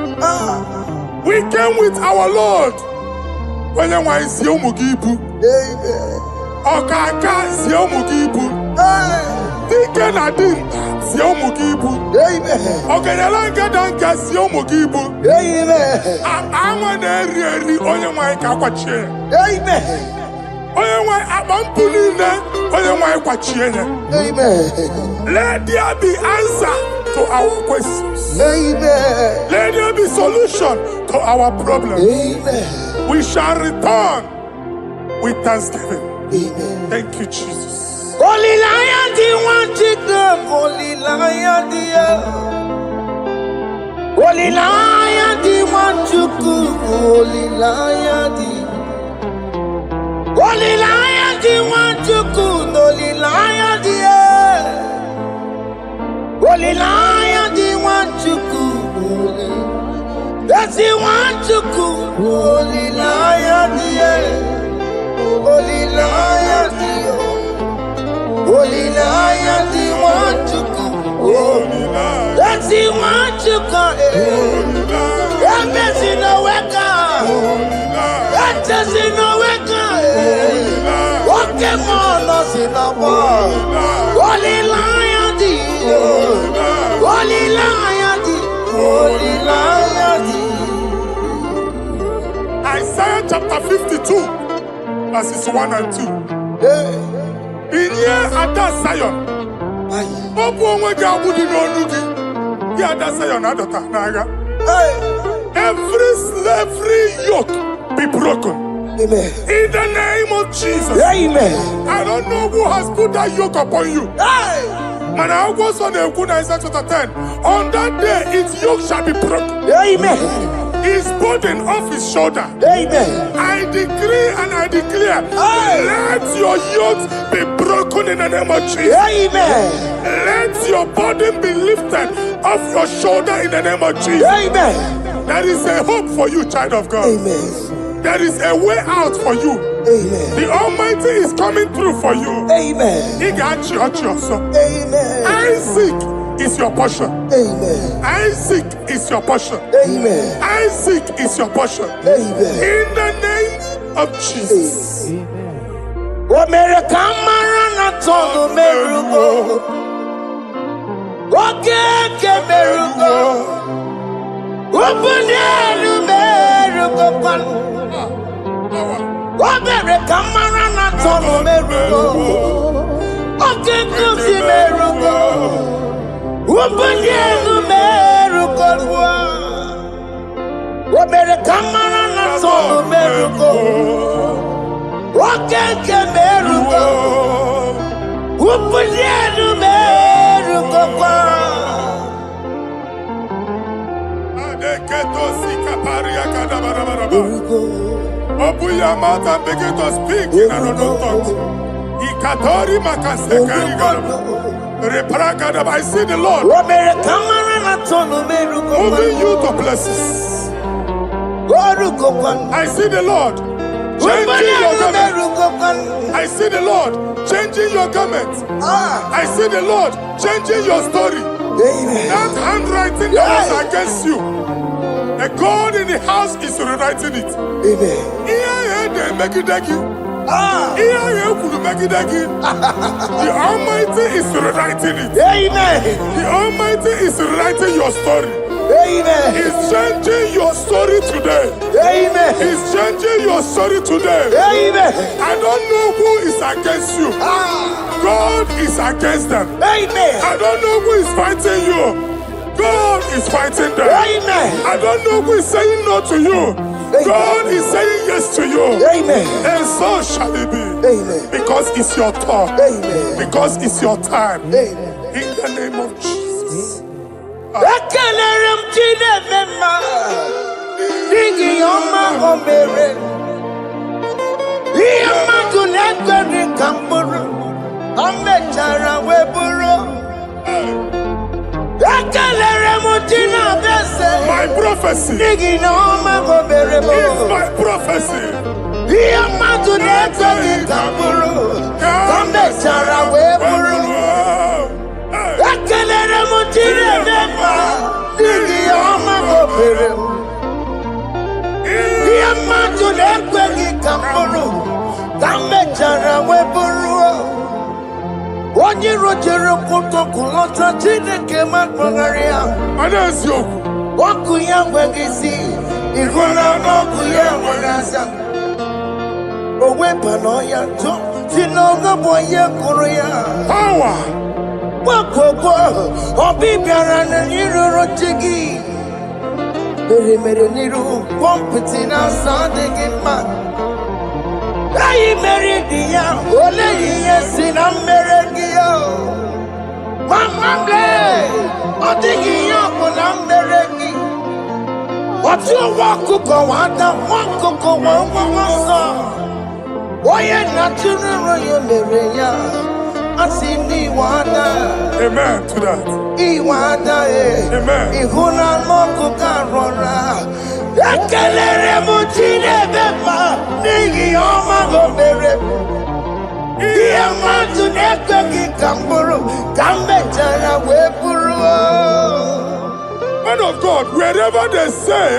We came with our Lord. Amen. Dike na din si omugibu. Amen. Ogenyalanga danka si omugibu. Amen. Awa na eri onye nwanyị ka kwachie. Amen. Onye nwanyị akpampu niile onye nwanyị kwachie ya. Amen. Let there be answer to our questions. Amen. Let there be solution to our problems. Amen. We shall return with thanksgiving. Amen. Thank you, Jesus. Holy Lion, the one to come. Holy Lion, the Holy Lion, the one to come. Holy Lion, the Holy Lion, the one to come. Holy Lion, the Holy Lion, the one to come. That's the one to come. Holy Lion, the Holy Lion, the Holy Lion, the one to come. That's the one to come. That's in the wake. That's in the wake. Walking on us in the world. Holy Lion, the Holy Lion, the Holy Lion, the Isaiah chapter 52, verses 1 and 2. In here at that Zion, every slavery yoke be broken. Amen. In the name of Jesus. Amen. I don't know who has put that yoke upon you. Man, I was on the Isaiah chapter 10. On that day, its yoke shall be broken. Amen. His burden off his shoulder. Amen. I decree and I declare, let your yokes be broken in the name of Jesus. Amen. Let your burden be lifted off your shoulder in the name of Jesus. Amen. There is a hope for you, child of God. Amen. There is a way out for you. Amen. The Almighty is coming through for you. Amen. He got you also. Amen. Isaac is your portion. Amen. Isaac is your portion. Amen. Isaac is your portion. Amen. In the name of Jesus. O mere kamara na tono merugo. O keke merugo. O bunelu merugo pan. O mere kamara na tono merugo. O keke si merugo. O bunelu merugo. O mere kamara na tono merugo. Wakeke merugo, upulienu merugo kwa. Adeketo sikaparia kadabarabaraba. Open your mouth and begin to speak in another tongue. Ikatori makasekari gadaba. Repragadaba. I see the Lord moving you to places. I see the Lord changing your garment. I see the Lord changing your garment. I see the Lord changing your story. That handwriting that was against you, the God in the house is rewriting it. The Almighty is rewriting it. The Almighty is rewriting your story. Amen. He's changing your story today. Amen. He's changing your story today. Amen. I don't know who is against you. God is against them. Amen. I don't know who is fighting you. God is fighting them. Amen. I don't know who is saying no to you. Amen. God is saying yes to you. Amen. And so shall it be. Amen. Because it's your turn. Amen. Because it's your time. Amen. In the name of Jesus. My prophecy is my prophecy. Onye rojere kwụtọkụ lọta Chineke makpagharịa. Ọkụ ya nweghị isi, ịhụla n'ọkụ ya nwere asa. O weba n'ọya tụ, si n'ọga bụ onye kụrụ ya. Gbakọkọ, ọbịbịara na ịrụrụ chi gị. Mere n'iru, kọmpụtị na-asa adịghị mma. Anyị mere dị ya, ole ihe si na mmere gị ya. Mama lee, ọ dịghị ihe ọ bụ na mmere gị. Otu nwa ọkụkọ nwata, nwa ọkụkọ nwa nsọ. Onye na-atụrụ ya mere ya, asị n'iwe ada. Amen to that. Iwe ada Amen. Ịhụ na ọkụkọ arọra. Ekelere m Chineke ma n'ihi ọma o mere. Ihe mmadụ na-ekweghị ka m bụrụ, ka m mechara wee bụrụ. Man of God, wherever they say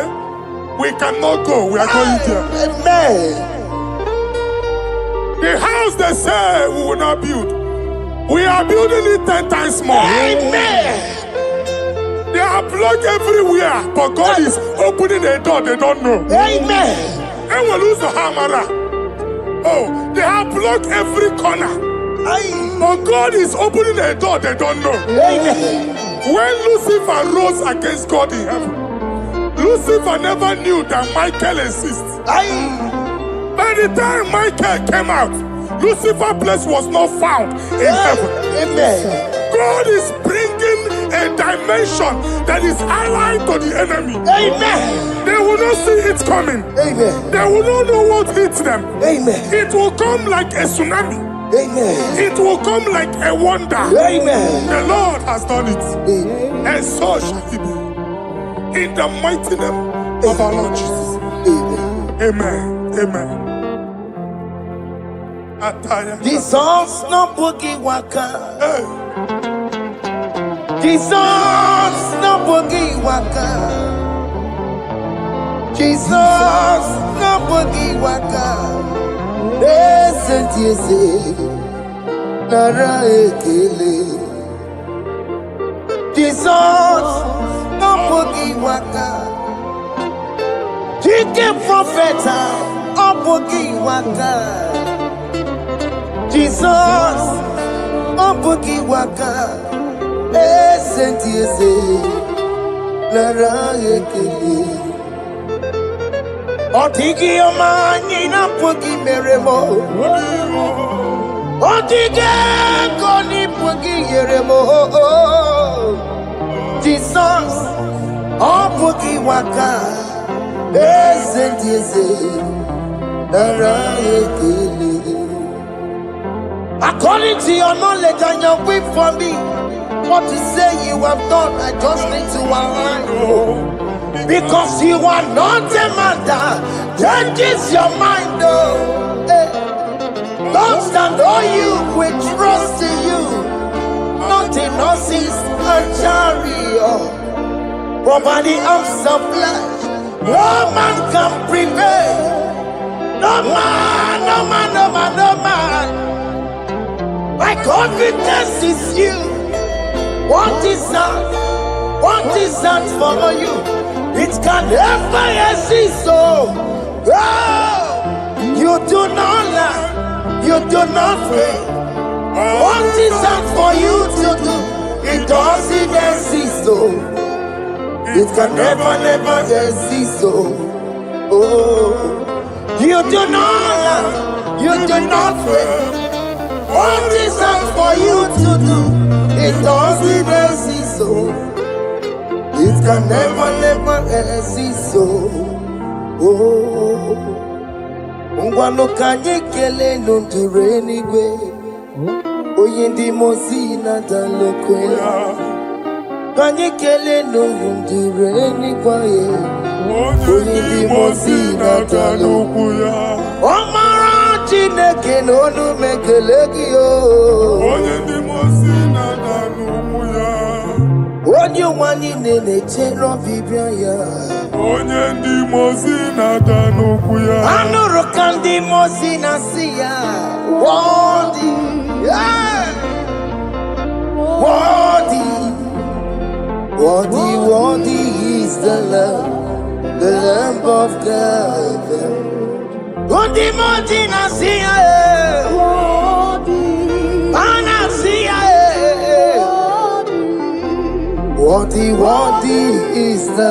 we cannot go, we are going there. Amen. The house they say we will not build, we are building it 10 times more. Amen. They are blocked everywhere, but God is opening a door they don't know. Amen. And we lose the hammer. Oh, they have blocked every corner, but God is opening a door they don't know. Amen. When Lucifer rose against God in heaven, Lucifer never knew that Michael exists. By the time Michael came out, Lucifer's place was not found in heaven. Amen. God is bringing a dimension that is allied to the enemy. Amen. They will not see it coming. Amen. They will not know what hits them. Amen. It will come like a tsunami. Amen. It will come like a wonder. Amen. The Lord has done it. Amen. And so shall it be. In the mighty name of our Lord Jesus. Amen. Amen. Amen. Jesus no boogie waka. Hey. Jesus no boogie waka. Jesus no boogie waka. Listen to you say, Nara ekele. Jesus no boogie waka. Chicken prophet no boogie waka. Jesus, oh boogie waka, senti ese, lara ekele. Otigi omani na boogie meremo, otige koni boogie yeremo. Jesus, oh boogie waka, senti ese, lara ekele. According to your knowledge and your will for me, what you say you have done, I just need to align. Because you are not a man that changes your mind. Don't stand on you, we trust in you. Nothing else is a chariot. But by the arms of flesh, no man can prevail. No man, no man, no man, no man. My confidence is you. What is that? What is that for you? It can never exist. So, you do not lie. You do not fail. What is that for you to do? It doesn't exist. So, it can never, never exist. So, you do not lie. You do not fail. What is that for you to do? It doesn't exist, so it can never, never exist, so Ngwano kanye kele nundure anyway. Oyindi mozina dalokwe. Kanye kele nundure anyway. Oyindi mozina dalokwe. Omara Chineke n'onu mekele gị o. Onye ndị mozi na-ada n'ụkwụ ya. Onye ụwa niile na-echere ọbịbịa ya. Onye ndị mozi na-ada n'ụkwụ ya. Anụrụ ka ndị mozi na-asị ya. Worthy, the Lamb of God. Odi Motina Sia, Anasia, Wadi is the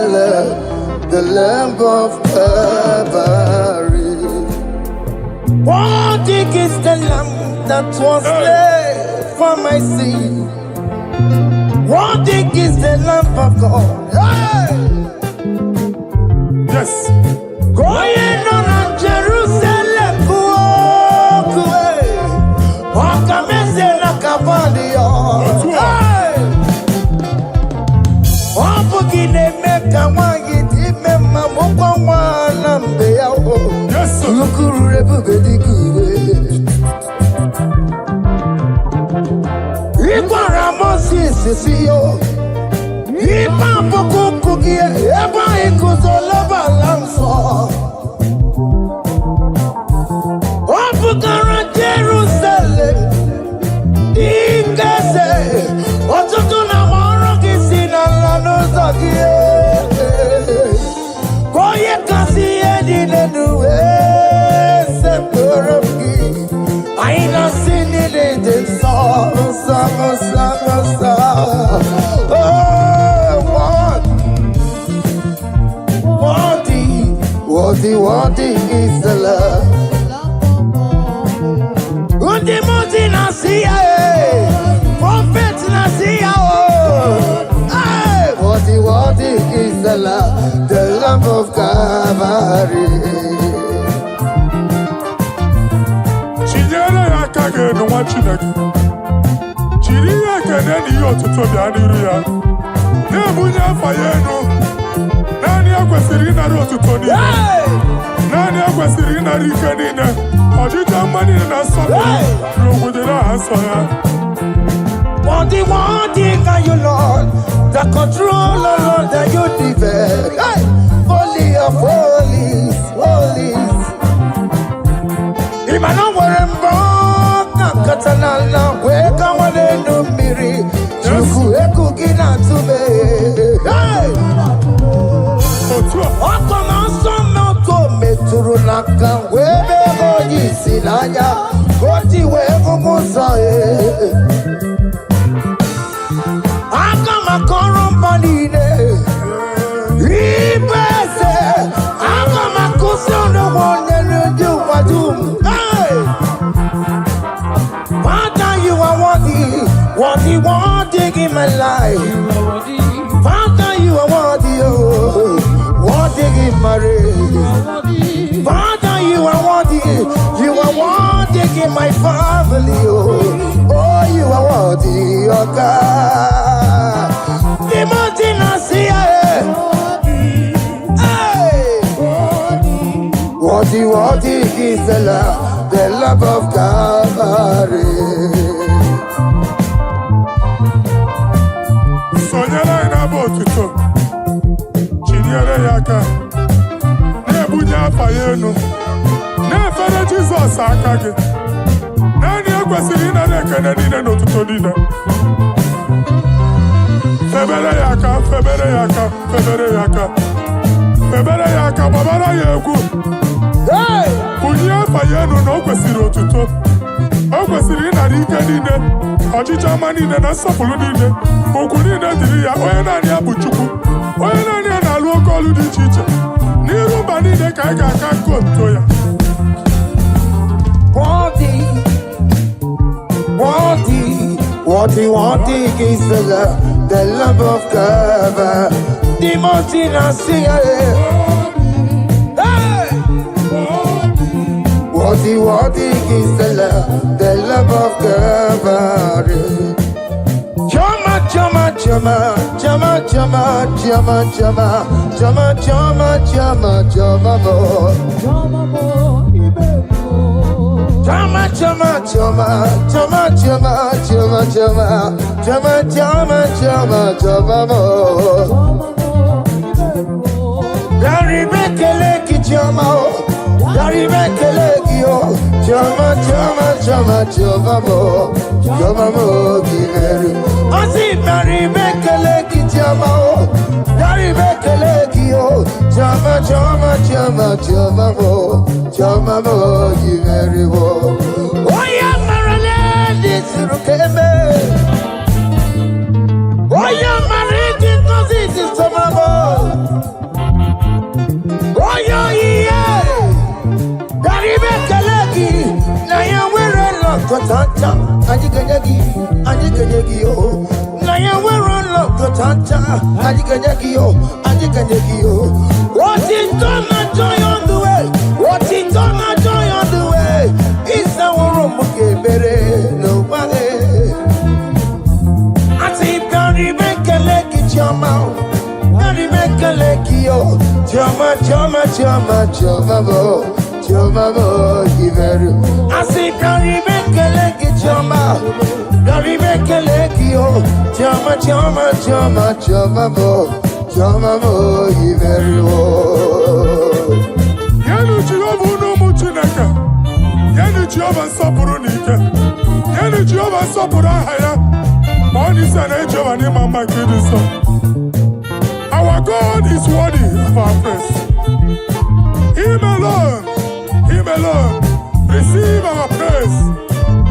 Lamb of Calvary. Wadi is the Lamb that was slain for my sin. Wadi is the Lamb of God. Hey! Yes. Going on Jerusalem, yes, sir. Jerusalem, Ingase, Otutuna Moroki Sinala Nozakie, Koye Kasi Edine Nue, Sepuraki, Aina Sinile, Sa. What is the love? Undi Muti Nasia, Prophet Nasia, what is the Lamb of Calvary? Chinyere akage no wachineke. Chiri akene ni otuto bia niru ya. Ne bunya fayenu. Nani akwesiri na otuto ni. Nani akwesiri na rikenine. Ojita mani na sobe. Rogudera asoya. What can you, Lord? The control, Lord, that you develop. Hey! Holy of holies. Imano warembo, katanala, weka wanenu miri, chuku eku gina tume. Hey! Okoma somo kome turunaka, webe hoji silanya, koti wevu musae. Akama korombanine, ibese. Akama kusono wonye duwadum. Hey, Father, you are worthy in my life. Father, you are worthy in my race. Father, you are worthy in my family. Oh, you are worthy, oh God. The mountain I see, worthy is the love of Calvary. Sonyala ina botuto. Chinyere yaka. Ne bunya fayenu. Ne fere Jesus akage. Nani akwesiri na nekene nine n'otuto nine. Febere yaka, babara yegu. Hey! Bunye fayenu na okwesiri otuto. Okwesiri na rike nine. Ọchịcha ama nine na nsọpụrụ nine. Okwu nine dịrị ya, onye naanị ya bụ Chukwu. Onye naanị ya na-alụ oke ọlụ dị iche iche. N'iru mba nine ka anyị ga-aka nke otuto ya. Worthy is the love of God. The mountain I see. Hey! Worthy is the love of God. Chama, Chama, Dari Bekelekio, Chama, Chama, Chama, Chama, Chama, you very well. Oh, yeah, Maryland, it's Rukeme. Oh, yeah, married in Cosits, Samabo. Oh, yeah, Dari Bekeleki, Naya, we're a lot of Tata, Andiganyagi, oh. Naya, we're a lot of Tata, Andiganyagi, what is done, I joy on the way. What is done, I joy on the way. It's our room, okay, nobody. I see Barry Bekeleki, Chama, Barry Bekeleki, oh, Chama, Chama, Chama, Chama, Chama, Giveru. I see Barry Bekeleki, Chama, Barry Bekeleki, oh, Chama, Chama, Chama, Chama, Chama, Giveru. Yanu Jehovah no muchinaka. Yanu Jehovah sapurunika. Yanu Jehovah sapurahaya. Money sana Jehovah ni mama kidiso. Our God is worthy of our praise. Him alone, receive our praise.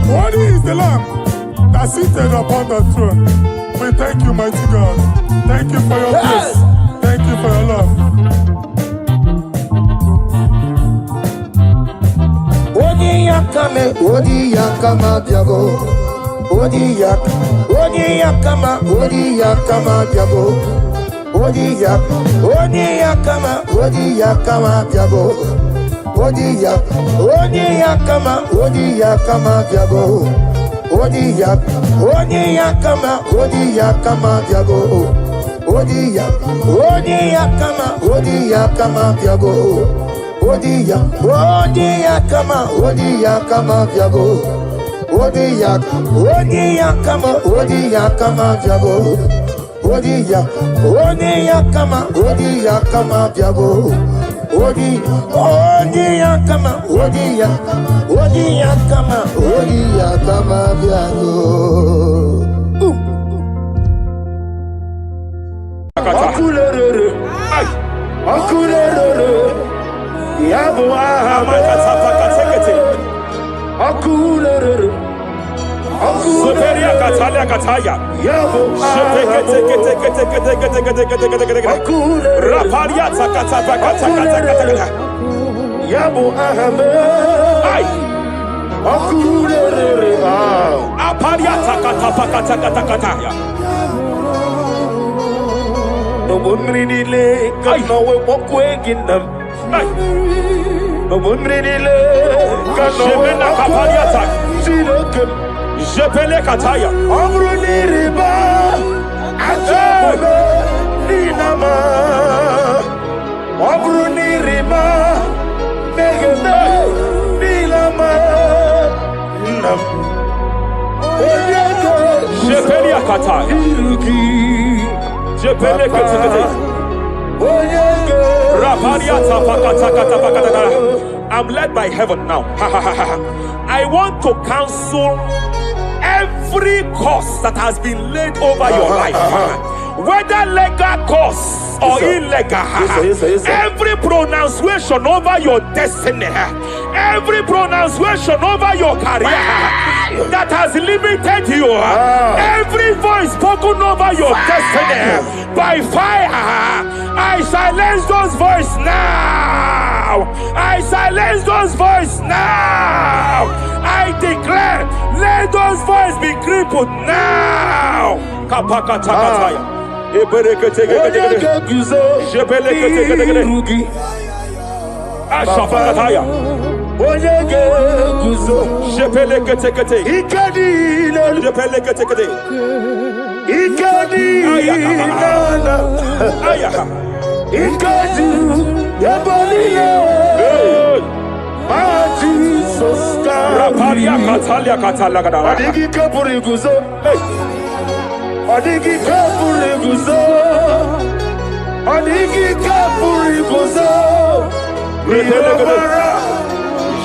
Worthy is the Lamb that seated upon the throne. We thank you, mighty God. Thank you for your grace. Thank you for your love. Odi yakama biago. Odi yakama biago. Odi yakama biago. Odi yakama biago. Odi yakama biago. Odi yakama biago. Odi yakama biago. Odi yakama biago. Odi yakama biago. Odi yakama biago. Akulere. Yabo Akulere. Superia Katalia Kataya. Yabo Raparia Takatapa Katakata. Yabo Ay. Akulere. Aparia Takatapa Katakata. No one really lay, cause no one walk away in them. No one really lay, cause no one walk away. See the good. Jepele Kataya. Amruni riba, Ajabe, Ninama. Amruni riba, Megane, Nilama. Jepele Kataya. Jepele Kataya. I'm led by heaven now. I want to counsel every curse that has been laid over your life, whether legal curse or illegal. Every pronunciation over your destiny, every pronunciation over your career that has limited you, every voice spoken over your destiny by fire, I silence those voices now. I silence those voices now. I declare, let those voices be crippled now. Kapakatakataya. Ashafakataya. Jepeleketekete. Jepeleketekete. Raparia Katalia Katalagadara. Adigi kapuriguzo. Adigi kapuriguzo. Adigi kapuriguzo.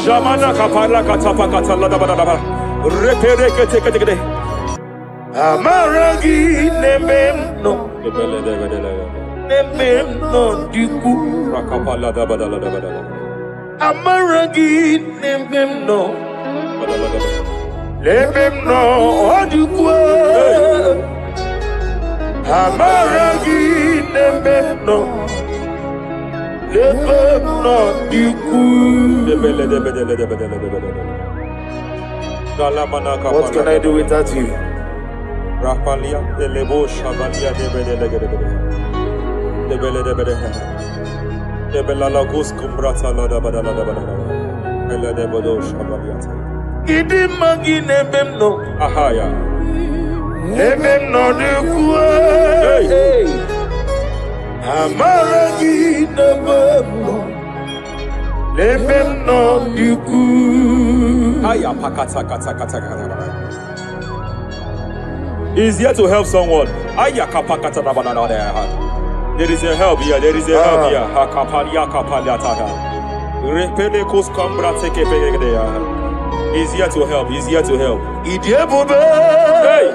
Jamana Kapala Katapa Katalada. Repereketekete. Amaragi nememno. Nememno diku. Amaragi nememno. Nememno diku. Amaragi nememno. Nememno diku. What can I do without you? Rapalia, the Lebo Shavalia, the Belalagus Cumbrata, the Belado Shavaliata. Idi magi nebemno. Ahaya. Nebemno de kue. Amaragi nebemno. Nebemno de kue. Aya pakata kata kata kata. He's here to help someone. Aya kapakata rabana there. There is a help here. There is a help here. Hakapalia kapaliata. Repelekos kambra teke pegedea. He's here to help. He's here to help. Idiebobe. Hey.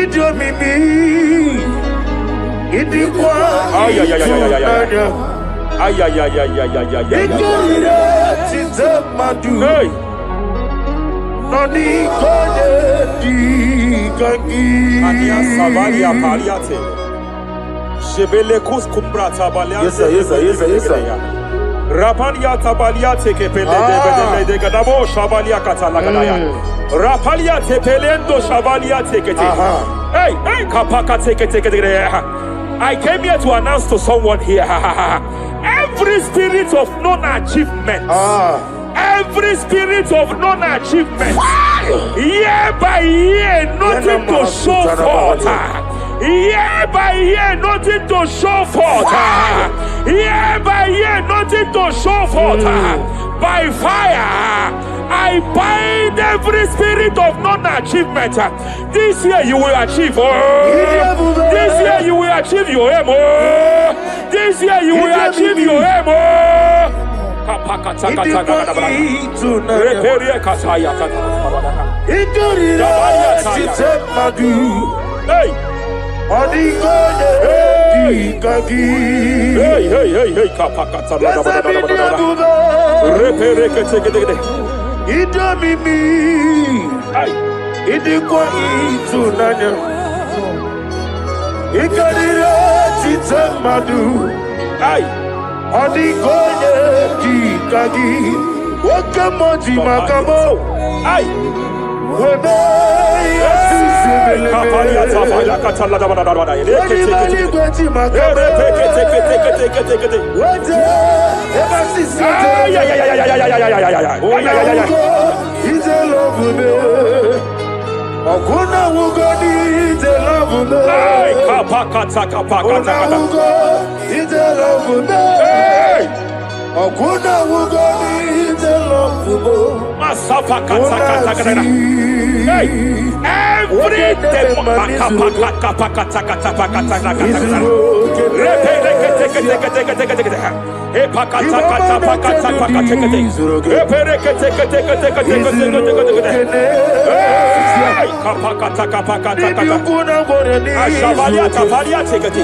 Idiomimi. Idikwa. Ay ay ay ay ay ay ay. Ay ay ay ay ay ay ay. Idiomira tizamadu. Hey. Noni kone di kangi. Ania savalia paliate. Shebelekos kumbra tabalia. Yes sir, yes sir, yes sir, yes sir. Rapalia tabalia teke pele de gadabo shavalia katalagadaya. Rapalia tepelendo shavalia teke teke. Hey, hey, kapaka teke teke teke. I came here to announce to someone here. Every spirit of non-achievement. Every spirit of non-achievement. Year by year, nothing to show forth. Year by year, nothing to show forth. Year by year, nothing to show forth. By fire, I bind every spirit of non-achievement. This year you will achieve. This year you will achieve your aim. This year you will achieve your aim. Hey. Hey, hey, hey, hey, hey, kapakata. Idomimi. Idikwa itunanya. Ikarira titamadu. Ay. Odikonye dikagi. Wakamoji makamo. Ay. Webe yasisibelebe. Kapalia tafaya katala da da da da. Webali gweji makamo. Wete ebasisite. Ay ay ay ay ay ay ay. He's a love me. Okuna wugoni he's a love me. Ay kapakata kapakata. He's a love me. Hey. Okuna wugoni he's a love me. Masafa kata kata kata. Hey. Every day kapakata kapakata kata kata kata. Hey pakata kata pakata pakata. Hey perekete kete kete kete kete. Hey kapakata kapakata kata. Ashavalia tafalia tekete.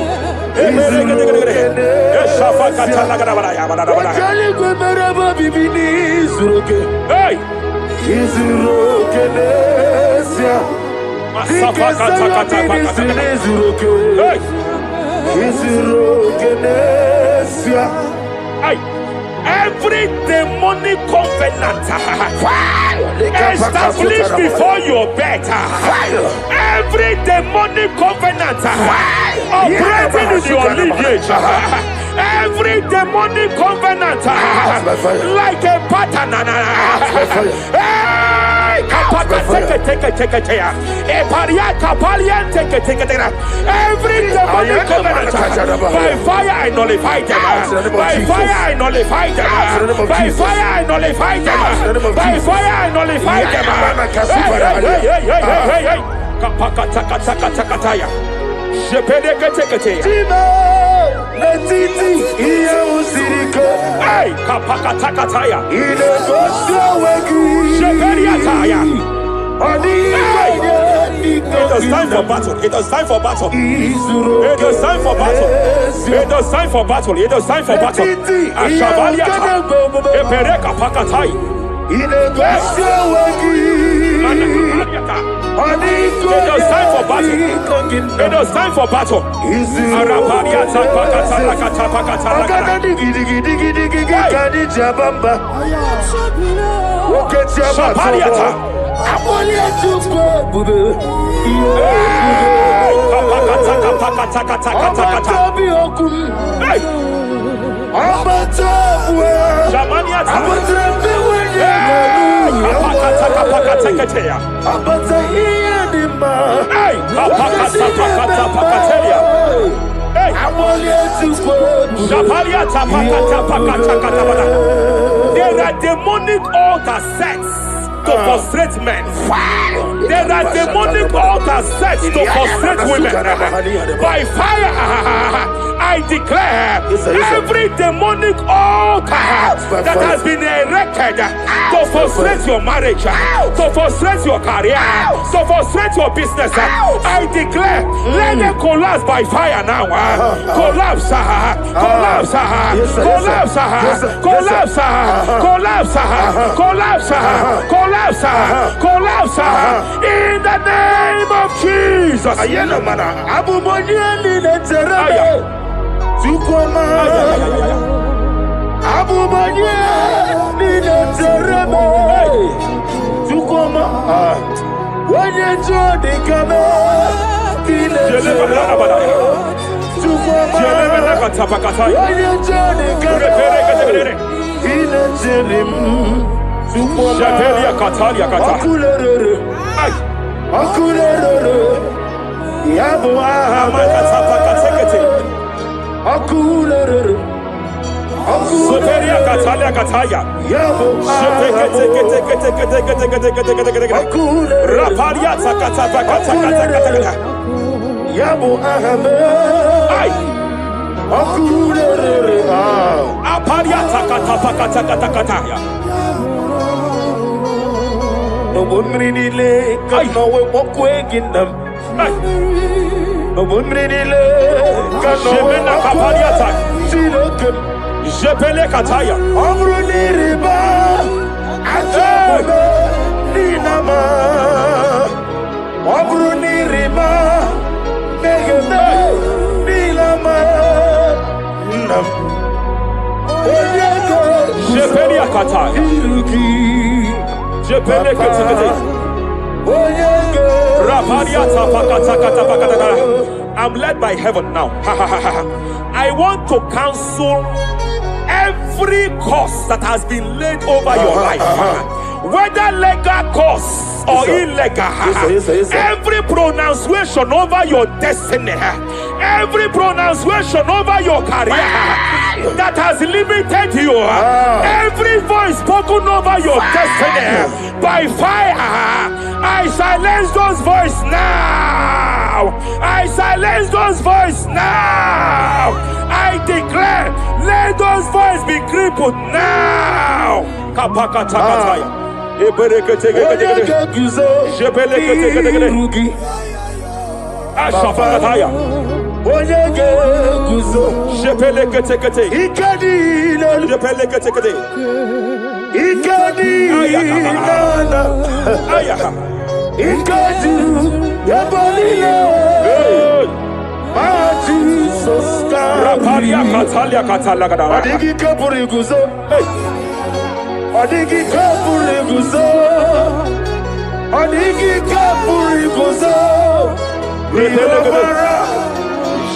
Hey perekete kete. Hey shafakata lagara baraya baraya. Hey. Hey. Every demonic covenant established before your bed, every demonic covenant operating in your lineage, every demonic covenant like a pattern. Every demonic covenant, by fire I nullify them. By fire I nullify them. By fire I nullify them. By fire I nullify them. Hey. Kapakatakatakatakataya. Shepedekete. Letiti iya usirika. Hey, kapakatakataya. Ile gosia wegi. Shepediataya. Odi. Hey. is time for battle. It is time for battle. It is time for battle. It is time for battle. It is time for battle. Ashavaliata. Epereka pakatai. It is time for battle. It is time for battle. Arapariata pakatala katapakatala. Shapariata. There are demonic altar sets to frustrate men. There are demonic altars set to frustrate women. By fire, I declare every demonic altar that has been erected to frustrate your marriage, to frustrate your career, to frustrate your business, I declare, let them collapse by fire now. Collapse, collapse, collapse, collapse, collapse, collapse, collapse, collapse, in the name of Jesus. I'm led by heaven now. I want to counsel every curse that has been laid over your life, whether legal curse or illegal. Every pronunciation over your destiny, every pronunciation over your career that has limited you, every voice spoken over your destiny, by fire, I silence those voices now. I silence those voices now. I declare, let those voices be crippled now.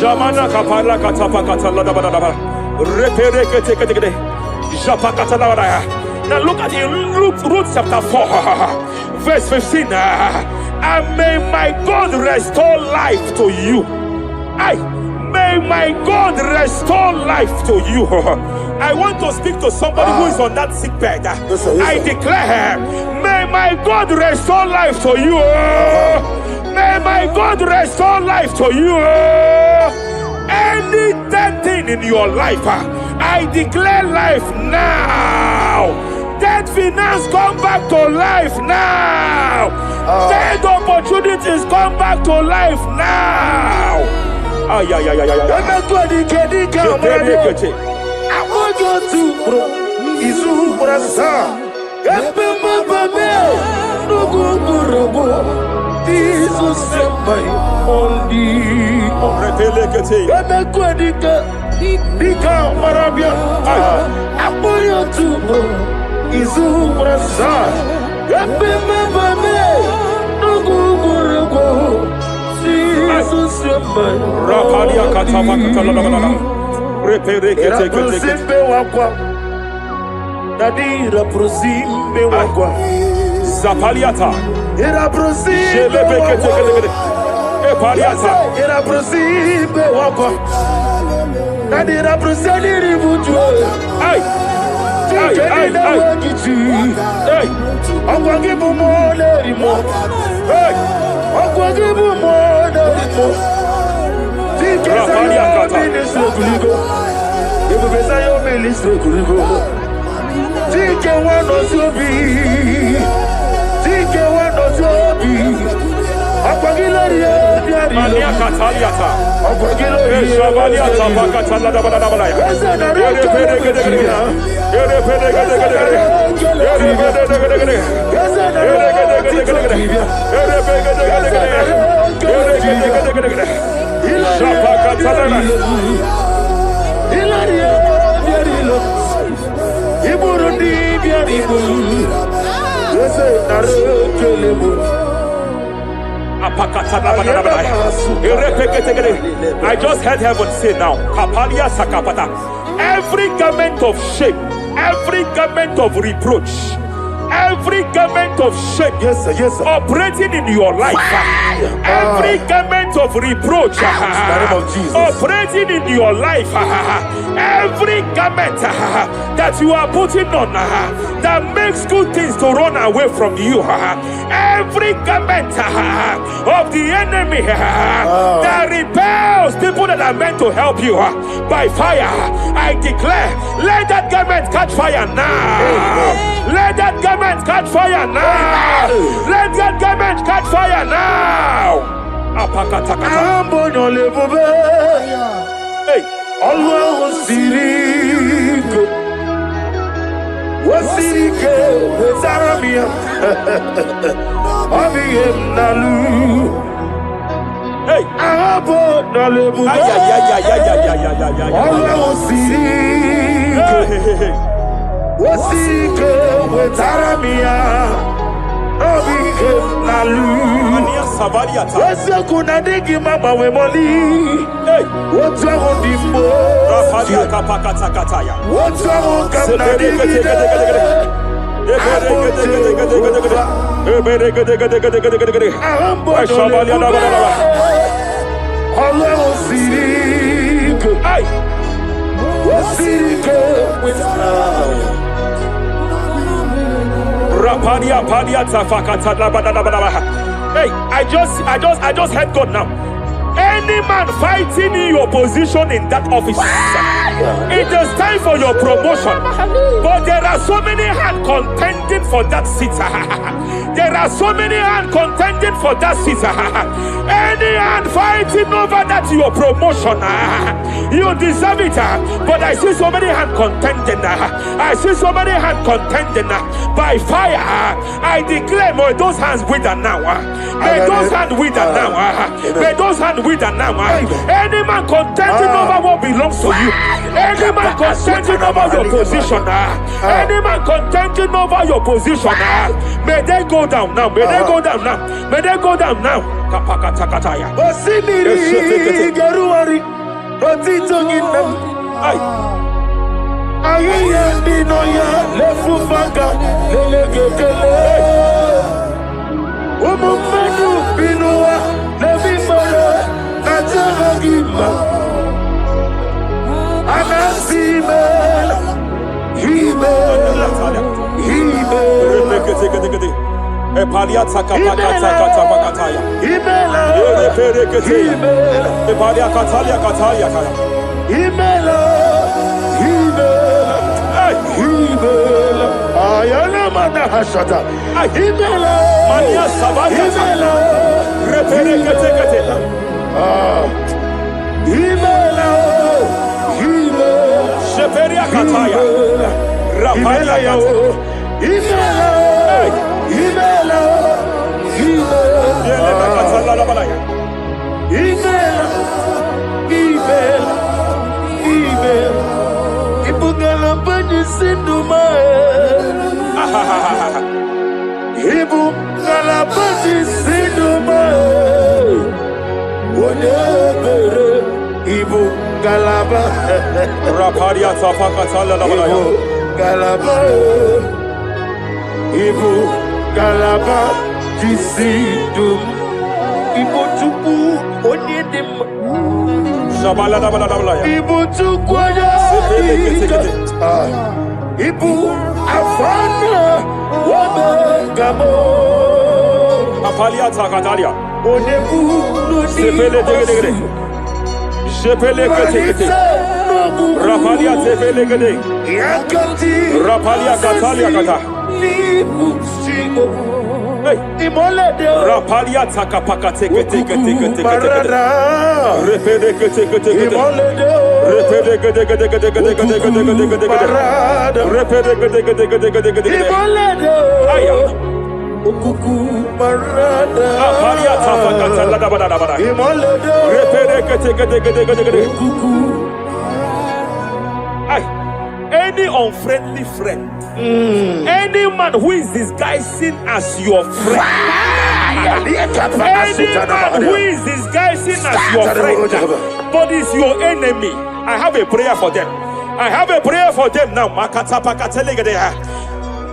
Jamana kapala katapa katala da da. Repere kete kete. Japa katala da. Now look at it, Ruth chapter 4, verse 15. And may my God restore life to you. May my God restore life to you. I want to speak to somebody who is on that sick bed. I declare, may my God restore life to you. May my God restore life to you. Any dead thing in your life, I declare life now. Dead finance come back to life now. Dead opportunity opportunities come back to life now. Ay, ay, ay, ay, ay, ay. I want you to bro. Izu brasa. Epe mabame. Nugu burugu. Jesus sembai. Ondi. Eme kwadika. Dika marabia. I want you to bro. Izu brasa. Epe mabame. Nugu burugu. Jesus sembai. Rapalia katama katala. Era prosimbe wakwa. Nadira prosimbe wakwa. Zapaliata. Era prosimbe wakwa. Epaliata. Era prosimbe wakwa. Nadira prosimbe ribuju. Ay. Ay, ay, ay. Ay. Akwa gibu mole rimo. Ay. Akwa gibu mole rimo. Rapalia kata. Mania kataliata. Eshabaliata pakatala da bada bada ya. I just heard heaven say now, Kapalia Sakapata. Every garment of shame, every garment of reproach, every garment of shame, Yes, sir. Yes, sir. operating in your life, every garment of reproach, In the name of Jesus. operating in your life, every garment that you are putting on that makes good things to run away from you, every garment of the enemy that repels people that are meant to help you by fire, I declare, let that garment catch fire now. Let that garment catch fire now. Let that garment catch fire now. Ambo no levube. Hey. Allah sirike. Wasirike zaramia. Abiyem nalu. Hey. Ambo no levube. Ay, ay, ay, ay, ay, ay, ay, ay, ay, ay. Allah sirike. Wasirike zaramia. Abiyem nalu. Mania Savaliata. Wese kuna digi mama we moli. Hey. What's wrong with the Rafalia kapakata kataya. What's wrong with the Hey, I just heard God now. Any man fighting in your position in that office, it is time for your promotion. But there are so many hands contending for that seat. There are so many hands contending for that seat. Any hand fighting over that your promotion, you deserve it. But I see so many hands contending. I see so many hands contending by fire. I declare, may those hands wither now. May those hands wither now. May those hands wither now. Any man contending over what belongs to you. Any man contending over your position. Any man contending over your position. May they go down now. May they go down now. May they go down now. Kapakatakataya. Osimiri Garuari Otitongina Ayaya Dinoya Lefufaka Lelegekele Umumenu Binua Levimara Najaragima Anasimela Himela Epaliata kapakata pakataya. Himela Ereperekete. Epalia katalia katalia kaya. Himela Himela Ayana mana hashata Himela Mania Savaliata. Himela Sheperia kataya. Rapalia Ibu Galaba Raparia Tapakatala Galaba Ibu Galaba Disidum Ibu Tuku Onyedim Shabala Dabala Ibu Tukwaya Ibu Afana Wabagamo Apalia Takataria Onebu Sepele Tegede Sepele Tegede Rapalia Sepele Tegede Rapalia Katalia Kata Rapalia Takapaka Repede Okuku marada Apalia Tapakata Ladabada Okuku any unfriendly friend, any man who is disguising as your friend, any man who is disguising as your friend, but is your enemy, I have a prayer for them. I have a prayer for them now.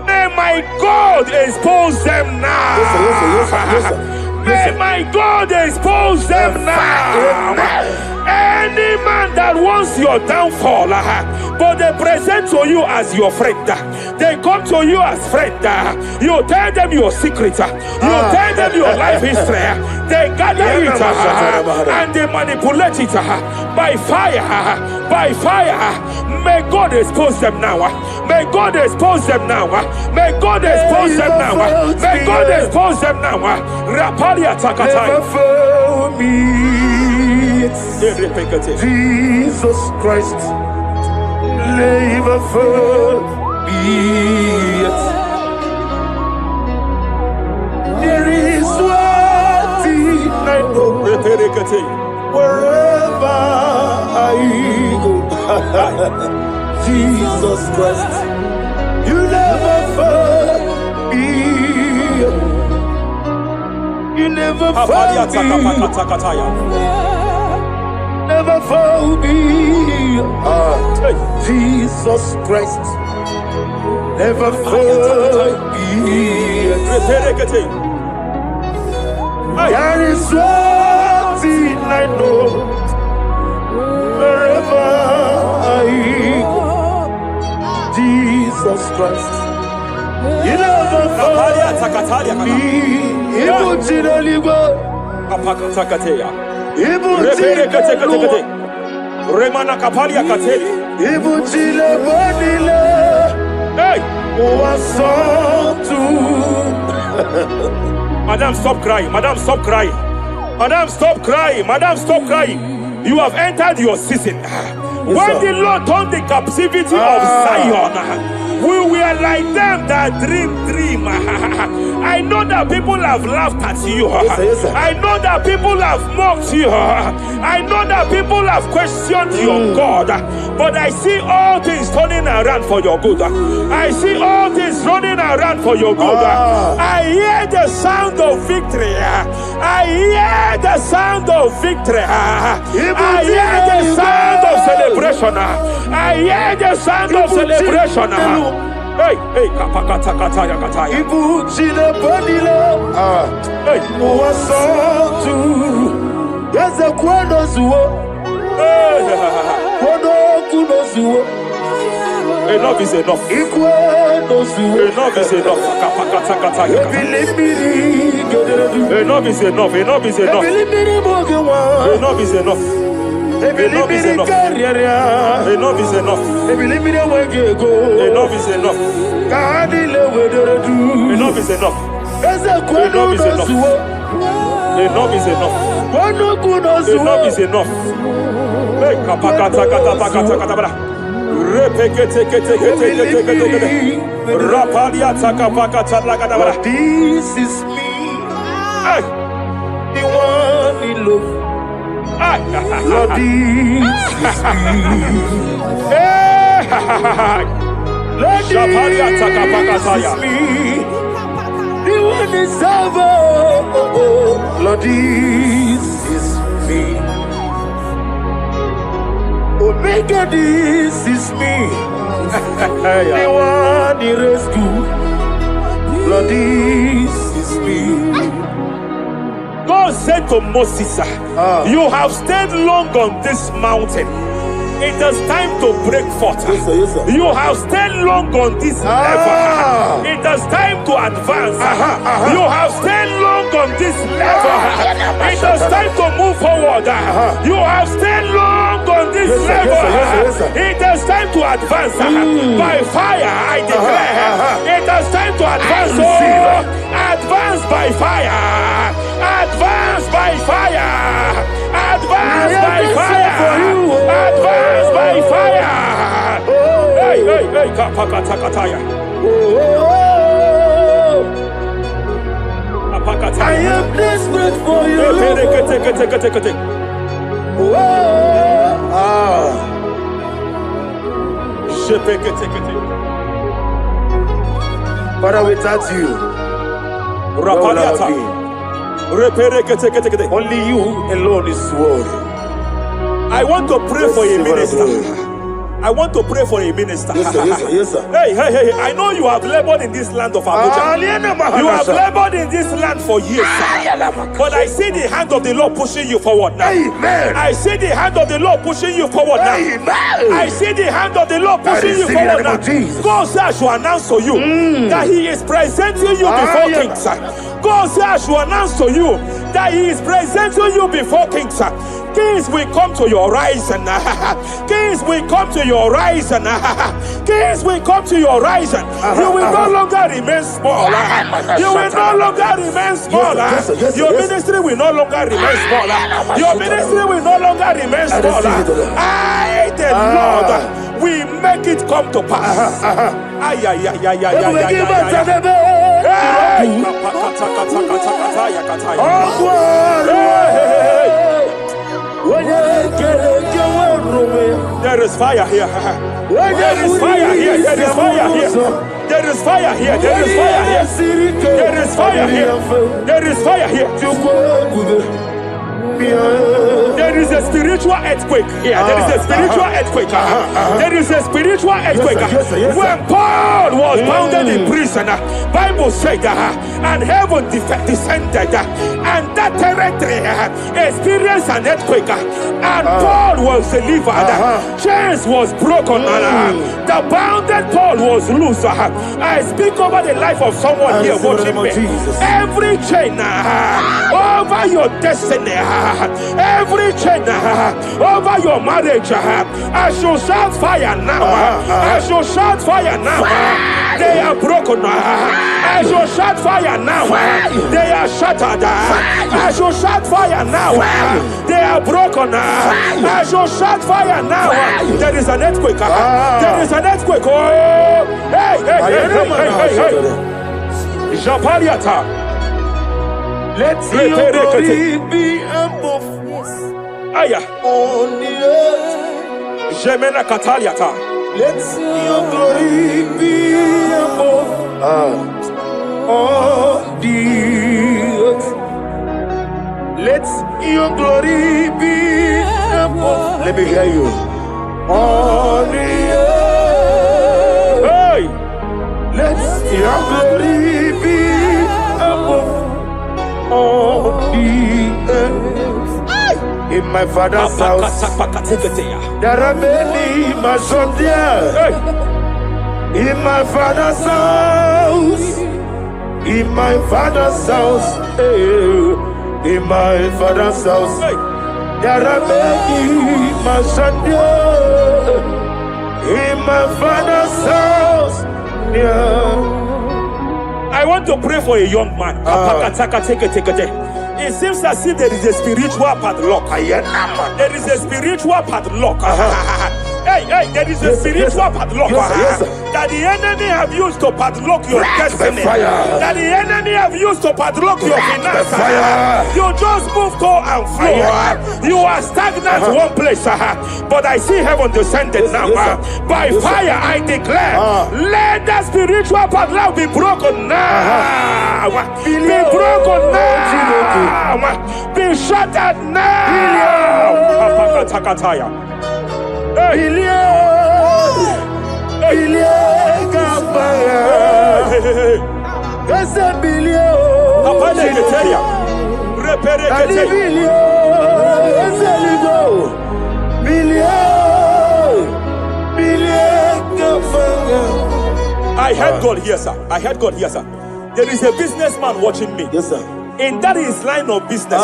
May my God expose them now. May my God expose them now. Any man that wants your downfall, but they present to you as your friend, they come to you as friend, you tell them your secret, you tell them your life history, they gather it and they manipulate it by fire, by fire. May God expose them now. May God expose them now. May God expose them now. May God expose them now. Rapalia Takataya. Jesus Christ, never for me. There is one thing I know. Wherever I go, Jesus Christ, you never fail me. You never fail me. Never fail me. Jesus Christ, never fail me. There is one thing I know. Wherever I go, Jesus Christ, you never fail me. Remana Kapalia Kateli. Hey! Madam, stop crying. Madam, stop crying. Madam, stop crying. Madam, stop crying. You have entered your season. When the Lord turned the captivity of Zion, we were like them that dream. I know that people have laughed at you. I know that people have mocked you. I know that people have questioned your God. But I see all things turning around for your good. I see all things running around for your good. I hear the sound of victory. I hear the sound of victory. I hear the sound of celebration. I hear the sound of celebration. Hey, kapakata kataya kataya. Ibu chile bonile. Hey, muwasotu. Yaza kwano zuo. Kwano kuno zuo. Enough is enough. Ikwano zuo. Enough is enough. Kapakata kataya. Enough is enough. Enough is enough. Enough is enough. Enough is enough. Enough is enough. Enough is enough. Enough is enough. Enough is enough. Enough is enough. Enough is enough. Hey, kapakata kata pakata kata bada. Repekete kete kete kete kete kete. Rapalia taka pakata lagada bada. This is me. Hey, The one in love. hey, Lord, this is me. hey. Lord, Shapalia taka pakata this ya. is me. The one is over. Lord, this is me. Omega, this is me. The one in rescue. Lord, this is me. God said to Moses, you have stayed long on this mountain. It is time to break forth. Yes, sir, yes, sir. You have stayed long on this level. It is time to advance. You have stayed long on this level. It is time to move forward. You have stayed long on this Yes, sir, yes, level. sir, yes, sir, yes, sir. It is time to advance. By fire, I declare. It is time to advance. Oh, advance by fire. Advance by fire. Advance by fire. Advance by fire. Hey, hey, hey, kapakatakataya. I am desperate for you. Father, without you, where would I be? Only you alone is worthy. I want to pray for a minister. I want to pray for a minister. Yes, sir, yes, sir, yes, sir. Hey, hey, hey, I know you have labored in this land of Abuja. You have labored in this land for years. But I see the hand of the Lord pushing you forward now. Amen. I see the hand of the Lord pushing you forward now. Amen. I see the hand of the Lord pushing you receive it in forward the name now. of Jesus. God says I should announce to you that He is presenting you before kings. God says I should announce to you that He is presenting you before kings. Kings will come to your horizon. Kings will come to your horizon. Kings will come to your horizon. You will no longer remain small. You will no longer remain small. Your ministry will no longer remain small. Your ministry will no longer remain small. I, the Lord, will make it come to pass. Ay, ay, ay, ay, ay, ay, there is fire here. There is fire here. There is fire here. There is fire here. There is fire here. There is fire here. There is fire here. There is a spiritual earthquake here. There is a spiritual earthquake. There is a spiritual earthquake. When Paul was bounded in prison, Bible said, and heaven descended, and that territory experienced an earthquake, and Paul was delivered. Chains was broken. The bounded Paul was loose. I speak over the life of someone here watching me. Every chain over your destiny, every chain over your marriage, I shall shout fire now. I shall shout fire now. They are broken. I shall shout fire now. They are shattered. I shall shout fire now. They are broken. I shall shout fire now. There is an earthquake. There is an earthquake. Oh, hey, hey, hey, hey, hey, hey. Japaliata. Let your glory be above Aya. on the earth. Jemena Kataliata. Let your glory be above on the earth. Let your glory be above. Let me hear you. On the earth. Hey. Let your glory be above on the earth. In my father's house, there are many mansions there. In my father's house, in my father's house, in my father's house, there are many mansions there. In my father's house, yeah. I want to pray for a young man. It seems as if there is a spiritual padlock. There is a spiritual padlock. Hey, there is a spiritual padlock that the enemy have used to padlock your destiny. That the enemy have used to padlock your finances. You just move to and fro. You are stagnant one place, but I see heaven descending now. By fire, I declare, let that spiritual padlock be broken now. Be broken now. Be shattered now. I heard God here, sir. I heard God here, sir. There is a businessman watching me. Yes, sir. In that his line of business,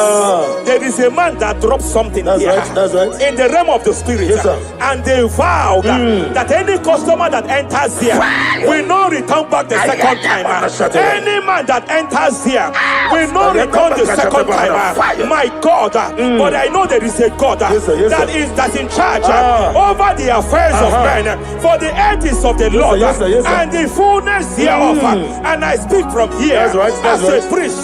there is a man that drops something here. That's right. In the realm of the spirit, yes, sir. And they vow that any customer that enters here will not return back the second time. Any man that enters here will not return the second time. My God, but I know there is a God that's in charge over the affairs of men, for the earth is of the Lord and the fullness hereof. And I speak from here as a priest.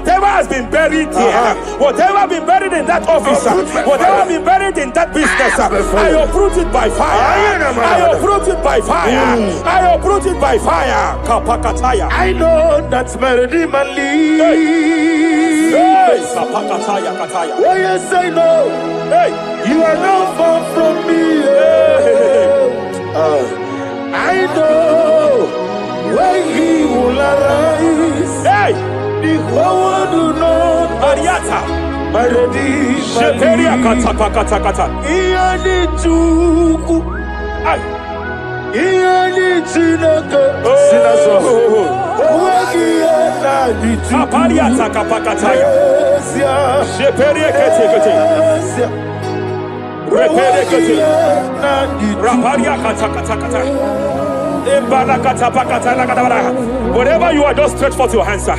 Whatever has been buried here, whatever been buried in that office, whatever been buried in that business, I uproot it by fire. I uproot it by fire. I uproot it by fire. Kapakataya. I know that's melody man leaves. Kapakataya kataya. Oh yes, I know. Hey, you are not far from me. I know when he will arise. Hey. The whole world will know Mariata. Melody Sheperia kata. Iyani chuku. Iyani chinaka. Sinaso. Wagi iyani chuku. Kapariata kapakataya. Sheperia kete. Repere kete. Raparia kata. Whatever you are, just stretch forth your hands, sir.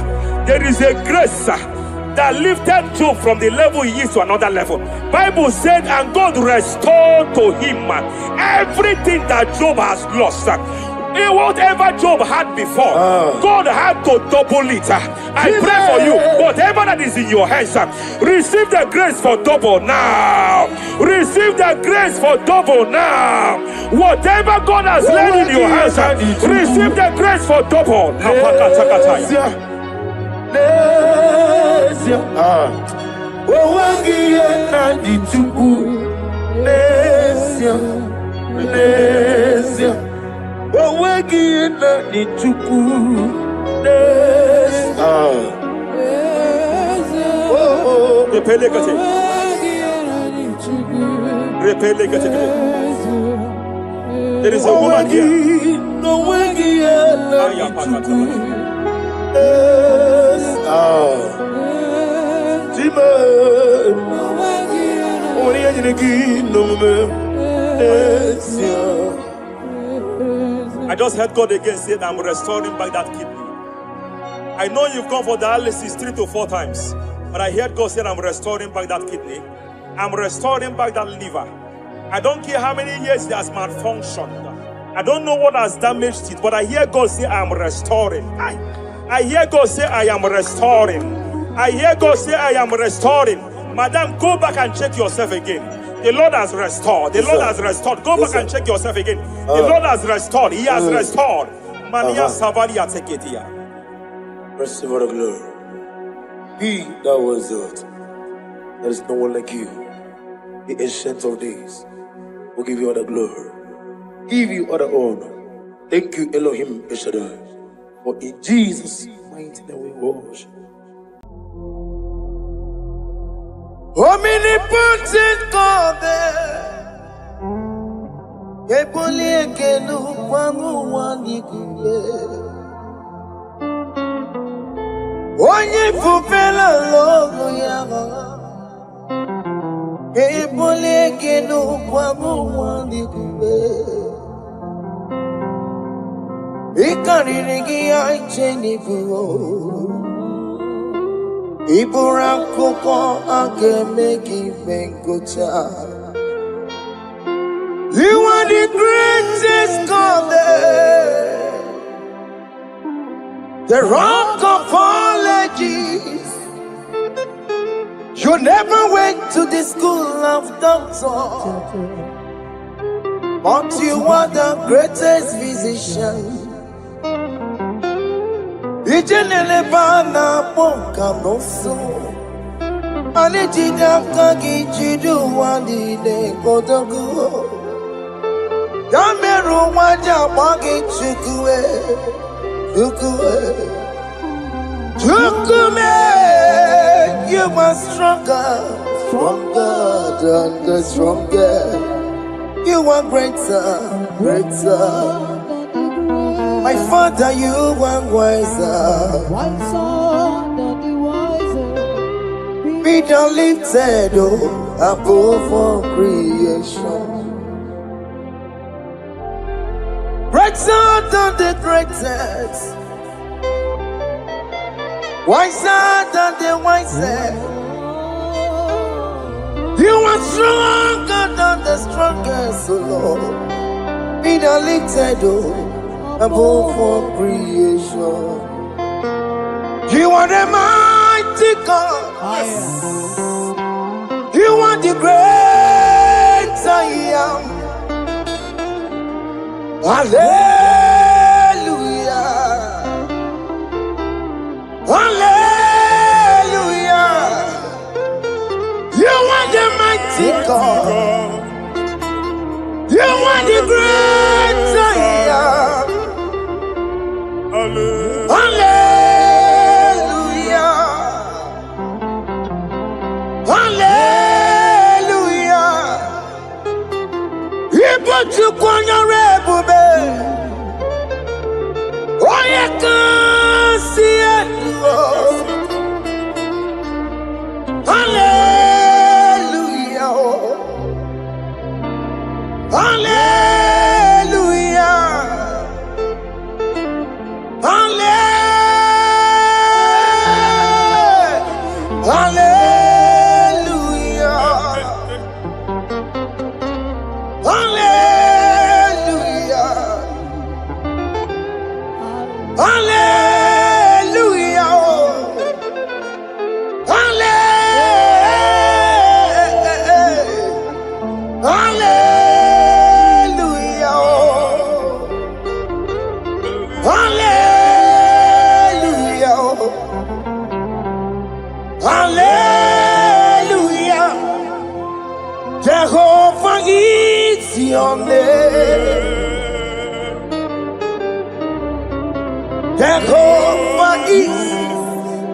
There is a grace, sir, that lifted Job from the level he is to another level. Bible said, and God restored to him everything that Job has lost. Whatever Job had before, God had to double it. I pray for you, whatever that is in your hands, receive the grace for double now. Receive the grace for double now. Whatever God has laid in your hands, receive the grace for double. There is a woman here. I just heard God again say that I'm restoring back that kidney. I know you've gone for dialysis 3 to 4 times, but I heard God say I'm restoring back that kidney. I'm restoring back that liver. I don't care how many years it has malfunctioned. I don't know what has damaged it, but I hear God say I'm restoring. I hear God say I am restoring. I hear God say I am restoring. Madam, go back and check yourself again. The Lord has restored. The Lord has restored. Go back and check yourself again. The Lord has restored. He has restored. Mania Savalia Teketia. Receive the glory. He that was it. There is no one like you. The ancient of days will give you all the glory. Give you all the honor. Thank you, Elohim Eshadai. For in Jesus' mighty name we worship. Omnipotent God, Kepoli Kenu Kwangu Wanikule, Onye Fupela Logo Yaga, Kepoli Kenu Kwangu Wanikule, Ikari Nigi Aicheni Fuo. Iburakoko agemegi bengocha. You are the greatest God, the rock of all ages. You never went to the school of doctor, but you are the greatest physician. Ijenele bana bonka noso, anijida kagi jidu wani ne kodogu. Yameru waja bagi chukue, chukume. You are stronger than the strongest. You are greater. My Father, you are wiser Be thou lifted above all creation. Greater than the greatest, wiser than the wisest. You are stronger than the strongest, O Lord. Be thou lifted above all creation. You are the mighty God. You are the great I am. Hallelujah. Hallelujah. You are the mighty God. You are the great I am. Hallelujah. Hallelujah. You put you on your rebube. Oh, you can see it. Hallelujah. Hallelujah. Hallelujah. Hallelujah. Hallelujah. Hallelujah. Jehovah is your name. Jehovah is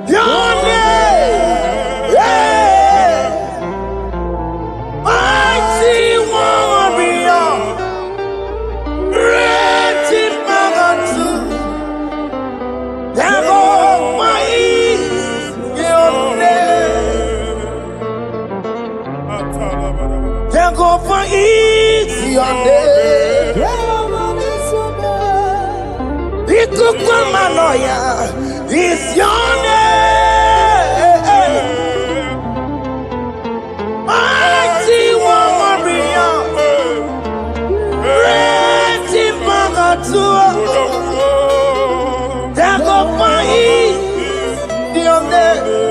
your name. Yeah. Mighty warrior, great in magnitude. Jehovah is your name. Jehovah is your name. Ikukumanoya is your name. Mighty warrior, great in magnitude. Jehovah is your name.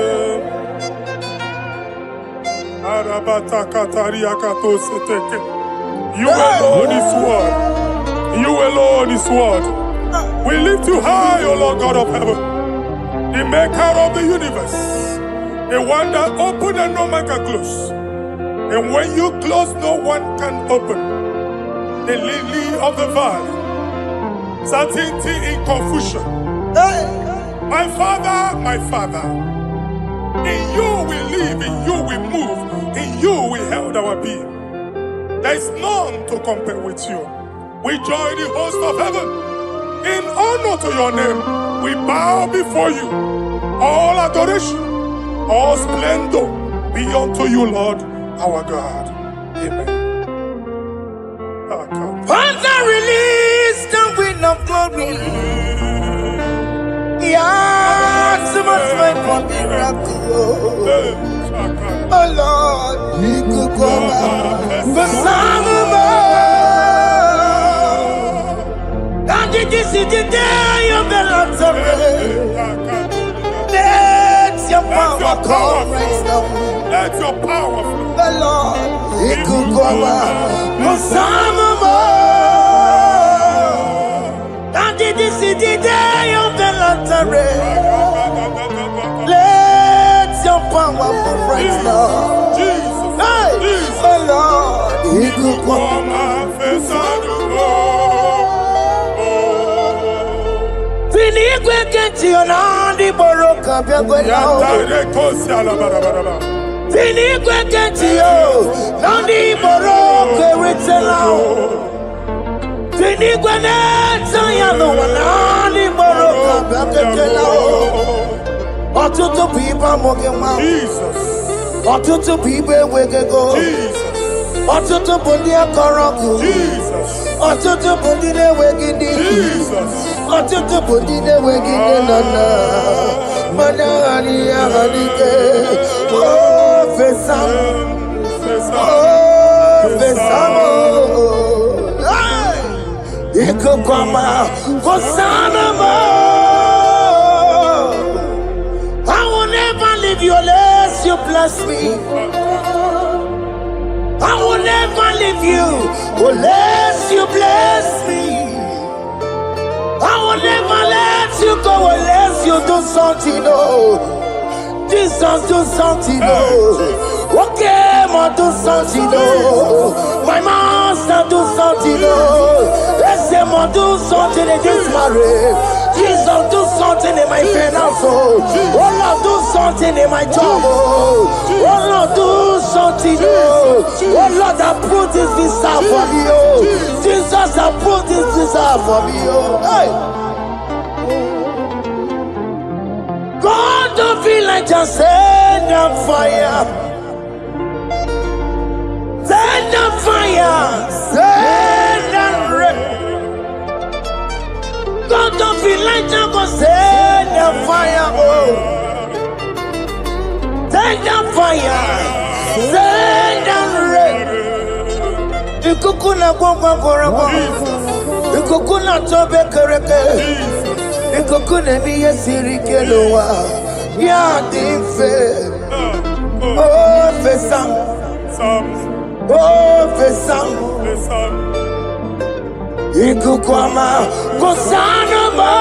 You alone is word. You alone is word. We lift you high, O Lord God of heaven, the maker of the universe, the one that opened and no man can close. And when you close, no one can open. The lily of the valley, certainty in confusion. My Father, in you we live, in you we move, in you we held our being. There is none to compare with you. We join the host of heaven. In honor to your name, we bow before you. All adoration, all splendor be unto you, Lord, our God. Amen. Father, release the wind of glory. Yeah, so much my a miracle. Oh Lord, Ikukoma, Basamama. And this is the day of the Lord's Let your power come right now. Let your power flow. The Lord, Ikukoma, Basamama. And this is the day of the Lord's Let your power come right now. Jesus, Hey, Jesus. the Lord, Ikukoma. Finigwe kenti onandi boroka biagwela. Finigwe kenti yo nandi boroka ritela. Finigwe neta ya no nandi boroka biagwela. Otutu pipa mogema. Jesus. Otutu pipa wegego. Jesus. Otutu bundi akoroku. Jesus. Otutu bundi ne wegidi. Jesus. Otutu bundi ne wegidi nana. Mana hani ahanike. Oh fesam. Oh fesam. Ikukoma kosanama. I will never leave you unless you bless me. I will never leave you unless you bless me. I will never let you go unless you do something. Oh, Jesus, do something. Oh, okay, ma do something. Oh, my master, do something. Oh, let's say, ma do something in this marriage. Jesus, do something in my finance. Oh, Lord, do something in my job. Oh, Lord, do something. Oh, Lord, approve this visa for me. Oh, Jesus, approve this visa for me. Oh, hey. God, don't feel like just send a fire. Send a fire. Send a rain. God, don't feel like just go send a fire. Oh, send a fire. Send a rain. Ikukuna kwa kwa. Ikukuna tobe kereke. Ikukuna miye sirikelowa. Ya dife. Oh fesam. Oh fesam. Ikukwama kosanama.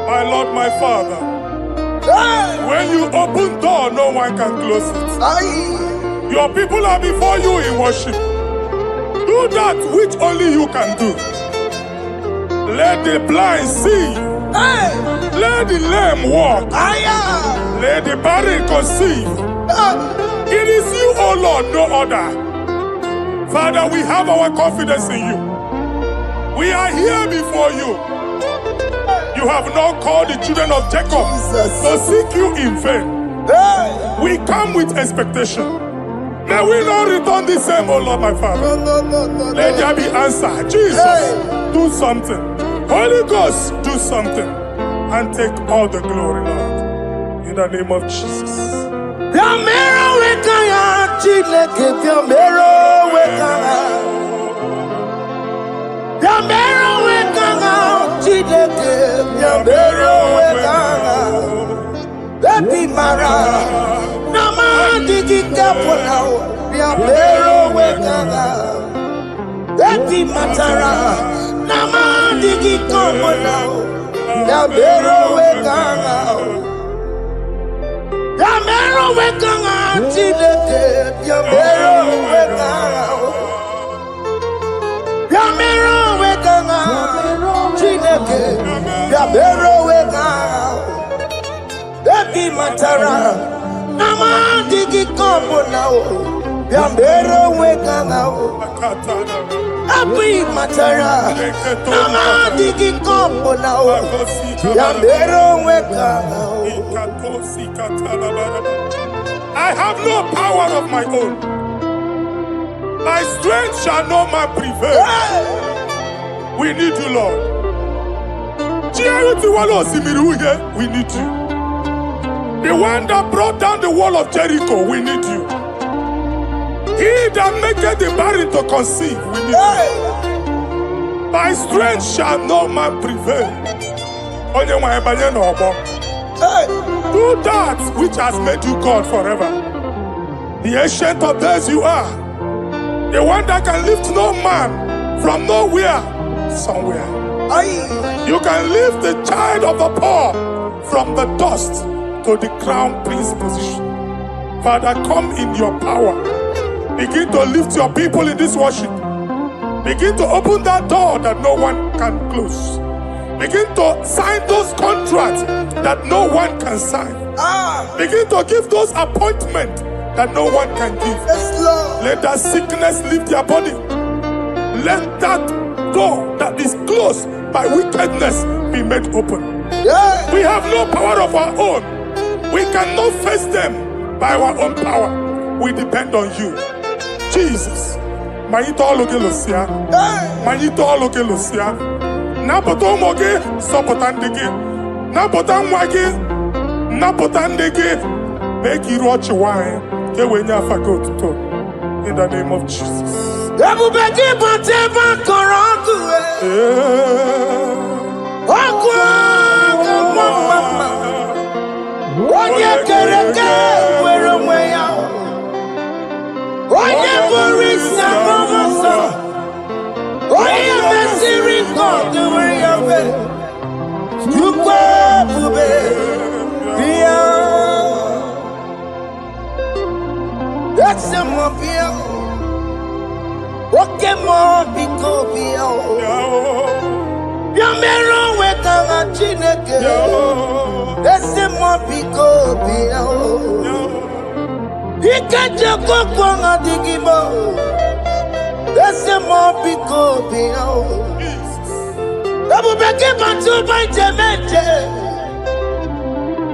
My Lord, my Father, when you open door, no one can close it. Your people are before you in worship. Do that which only you can do. Let the blind see. Let the lame walk. Let the barren conceive. It is you, O Lord, no other. Father, we have our confidence in you. We are here before you. You have not called the children of Jacob to seek you in vain. We come with expectation. May we not return the same, O Lord, my Father. Let there be answer. Jesus, do something. Holy Ghost, do something. And take all the glory, Lord. In the name of Jesus. Baby Mara, Namandi Kapolao, Yabero Wekanga, Baby Matara, Namandi Kapolao, Yabero Wekanga, Yabero Wekanga, Chileke, Yabero Wekanga, Yabero Wekanga, Chileke, Yabero Wekanga. Baby Matara, Namandi Kikombo now, Yambero Weka now. Baby Matara, Namandi Kikombo now, Yambero Weka now. I have no power of my own. My strength shall no man prevail. We need you, Lord. We need you. The one that brought down the wall of Jericho, we need you. He that maketh the barren to conceive, we need you. By strength shall no man prevail. Do that which has made you God forever. The ancient of days you are. The one that can lift no man from nowhere, somewhere. You can lift the child of the poor from the dust to the crown prince position. Father, come in your power. Begin to lift your people in this worship. Begin to open that door that no one can close. Begin to sign those contracts that no one can sign. Begin to give those appointments that no one can give. Let that sickness leave their body. Let that door that is closed by wickedness be made open. We have no power of our own. We cannot face them by our own power. We depend on you. Jesus. Manito Logelosia. Manito Logelosia. Napotomoge, Sopotandegi. Napotamwagi. Napotandegi. Make you watch wine. In the name of Jesus. Okay, more because Yamero weka chineke. Ese more because Ikaje kwa nga digimo. Ese more because Abu beke bantu by jemeje.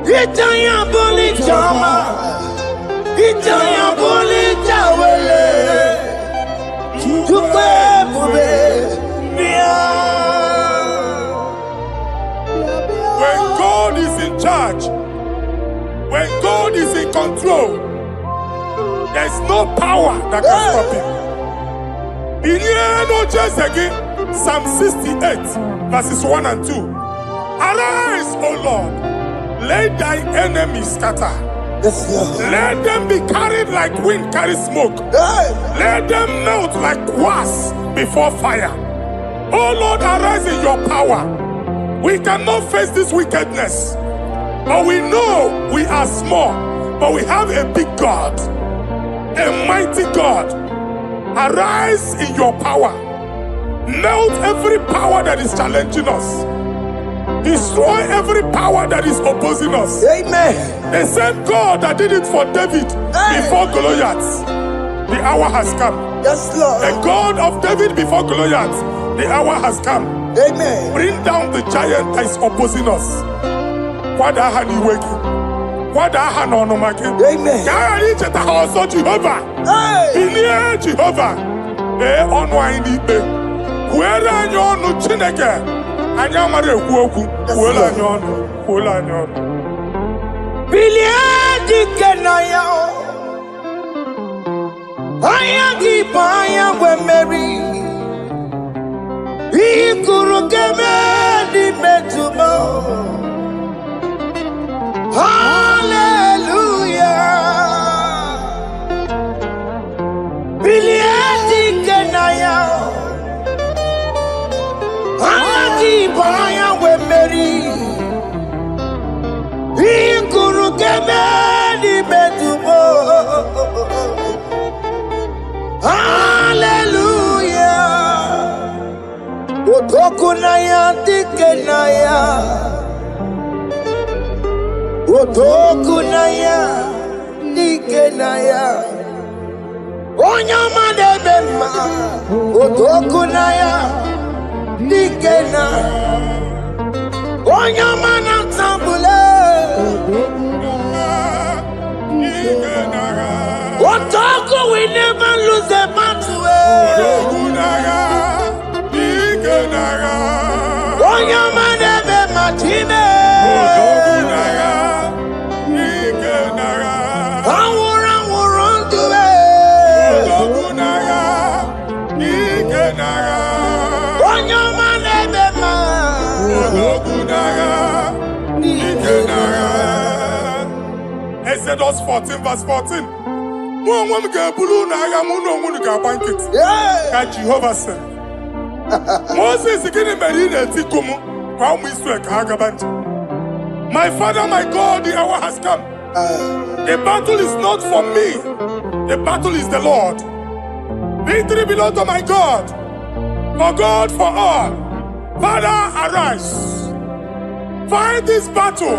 Itanya boli jama. Itanya boli jawele. When God is in charge, when God is in control, there's no power that can stop him. In again, Psalm 68, verses 1 and 2. Arise, O Lord, let thy enemies scatter. Let them be carried like wind carries smoke. Let them melt like wax before fire. Oh Lord, arise in your power. We cannot face this wickedness, but we know we are small, but we have a big God, a mighty God. Arise in your power. Melt every power that is challenging us. Destroy every power that is opposing us. Amen. The same God that did it for David before Goliath, the hour has come. Yes, Lord. The God of David before Goliath, the hour has come. Amen. Bring down the giant that is opposing us. Amen. Also Jehovah. Hey. Jehovah. Where are you no chineke? Anyamare kuoku. Where are you? Biliadi kenaya. Ayagi paya we Mary. Ikuru keme di metumo. Hallelujah. Biliadi kenaya. Ayagi paya we Mary. Ikuru keme di metumo. Hallelujah. Otokunaya dikenaya. Otokunaya dikenaya. Onyama de bema. Otokunaya dikena. Onyama na tambule. Otoku, we never lose the battle. Onyama de bema. Exodus 14 verse 14. Jehovah said, Moses my father, my God, the hour has come. The battle is not for me. The battle is the Lord. Victory belongs to my God. For God, for all. Father, arise. Fight this battle.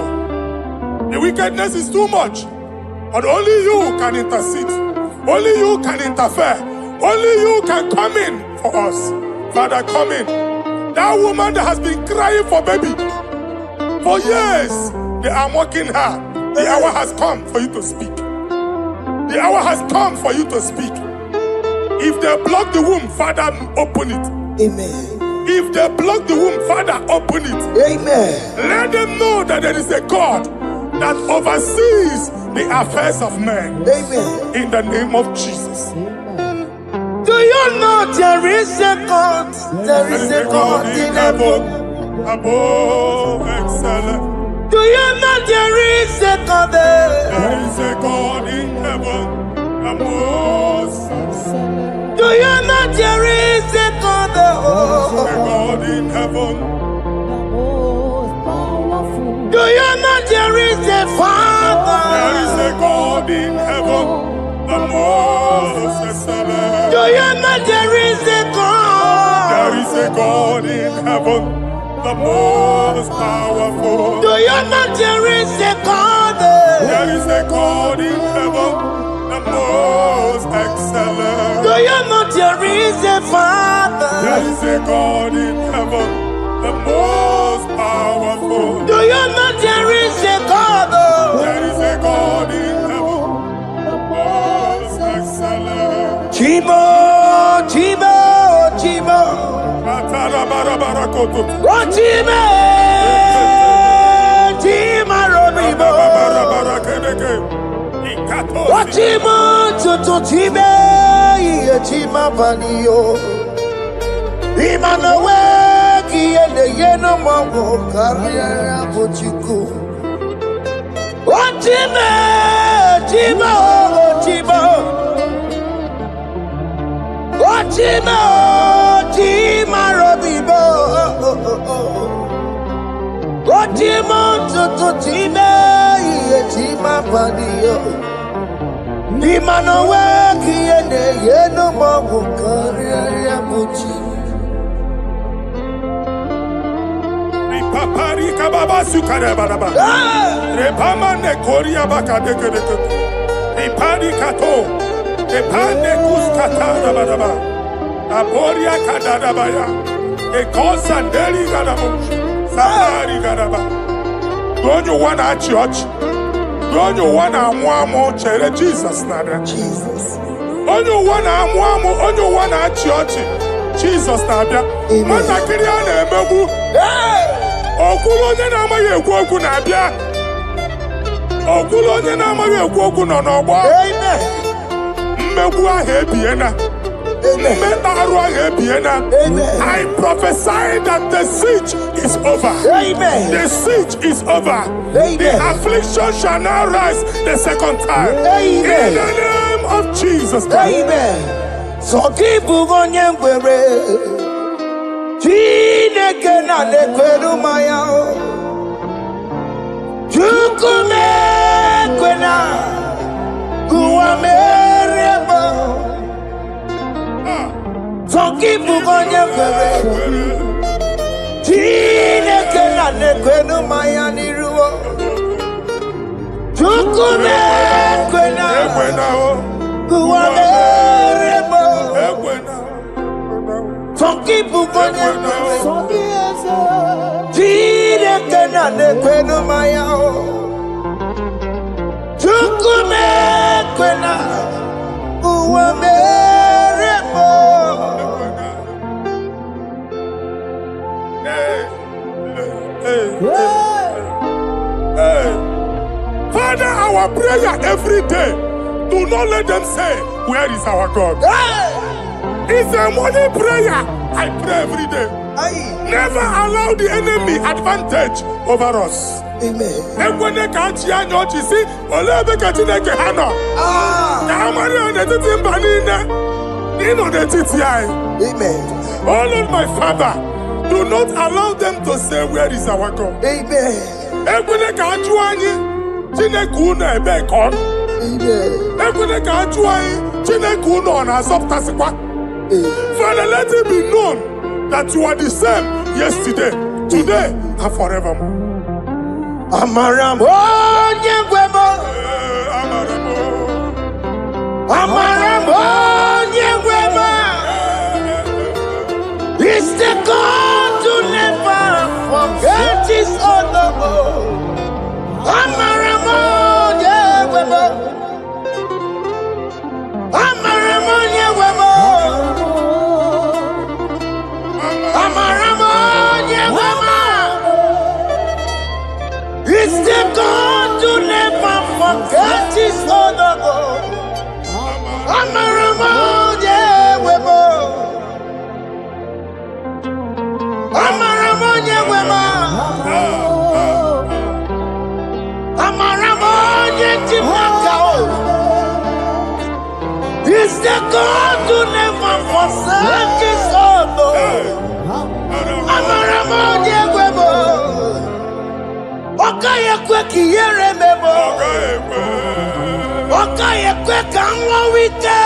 The wickedness is too much. But only you can intercede. Only you can interfere. Only you can come in for us. Father, come in. That woman that has been crying for baby for years, they are mocking her. The hour has come for you to speak. The hour has come for you to speak. If they block the womb, Father, open it. Amen. If they block the womb, Father, open it. Amen. Let them know that there is a God that oversees the affairs of men. Amen. In the name of Jesus. Do you know there is a God? There is a God in heaven. Above excellent. Do you know there is a God there? There is a God in heaven. Above excellent. Do you know there is a God there? There is a God in heaven. Do you know there is a Father? There is a God in heaven. The most excellent. Do you know there is a God? There is a God in heaven, the most powerful. Do you know there is a God there? There is a God in heaven, the most excellent. Do you know there is a Father? There is a God in heaven, the most powerful. Do you know there is a God? There is a God in heaven, the most excellent. Chibo, Chibo, Chibo. Oh, Chime, Chima Robibo. Oh, Chimo, Tutu Chime, Chima Panio. Imanowe, Kiene Yeno Mongo, Carriera Pochiku. Oh, Chime, Chimo, Chimo. Chima, Chima Robibo. Chima, Tutu Chime, Chima Panio. Imanowe, Kiene Yeno Mongo, Carriera Pochiku. Papari kababa sukare baraba. Repama ne koria baka deke deke. Repari kato. Repane kuskata baraba. Aboria kadada baya. E kosandeli garabo. Safari garaba. Don't you wanna church? Don't you wanna muamo chere Jesus nada? Jesus. Don't you wanna muamo? Don't you wanna church? Jesus nada. Mana kiriana emebu. Okulo onye na-amaghị ekwu okwu na-abịa. Okulo onye na-amaghị ekwu okwu nọ n'ọgbọ. Mmegbu ahụ ebiena. Mmeta arụ ahụ ebiena. I prophesy that the siege is over. Amen. The siege is over. Amen. The affliction shall now rise the second time. Amen. In the name of Jesus Christ. Amen. So keep onye ngwere. Chineke na nekweru maya o. Chukume kwena kuwa merebo. Tokipu onye kwere. Chineke na nekweru maya niruo. Chukume kwena kuwa merebo. Some people go there. Chineke na nekwenu maya o. Chukume kwena uwe merebo. our prayer every day. Do not let them say, where is our God? It's a morning prayer. I pray every day. Never allow the enemy advantage over us. Amen. Amen. Oh Lord, my Father, do not allow them to say, where is our God? Amen. Father, let it be known that you are the same yesterday, today, and forevermore. Amaramo, Nyegwemo. Amaramo, Nyegwemo. It's the God to never forget his honor. Amaramo, Nyegwemo. Amaramo, Nyegwemo. Amaramo, Nyegwemo. It's the God to never forget his honor. Amaramo, Nyegwemo. Amaramo, Nyegwemo. Amaramo, Nyegwemo. It's the God to never forsake his honor. Amaramo, Nyegwemo. Okaye kwe kiyere mebo. Okaye kwe kanwa wite.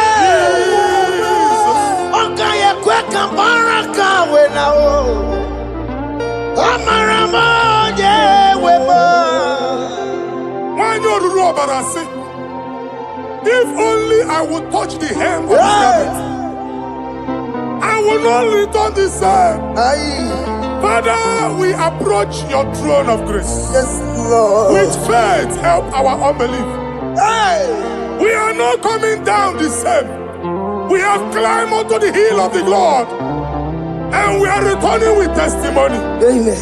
Okaye kwe kambaraka wenao. Amaramo, Nyegwemo. If only I would touch the hem of his garment, I will not return the same. Father, we approach your throne of grace. Yes, Lord. With faith, help our unbelief. We are not coming down the same. We have climbed onto the hill of the Lord, and we are returning with testimony. Amen.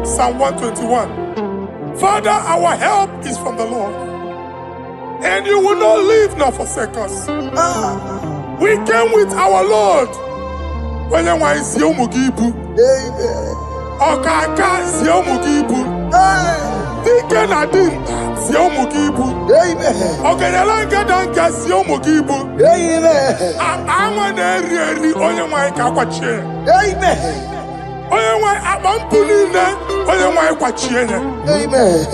Psalm 121. Father, our help is from the Lord, and you will not leave nor forsake us. We came with our Lord. Amen.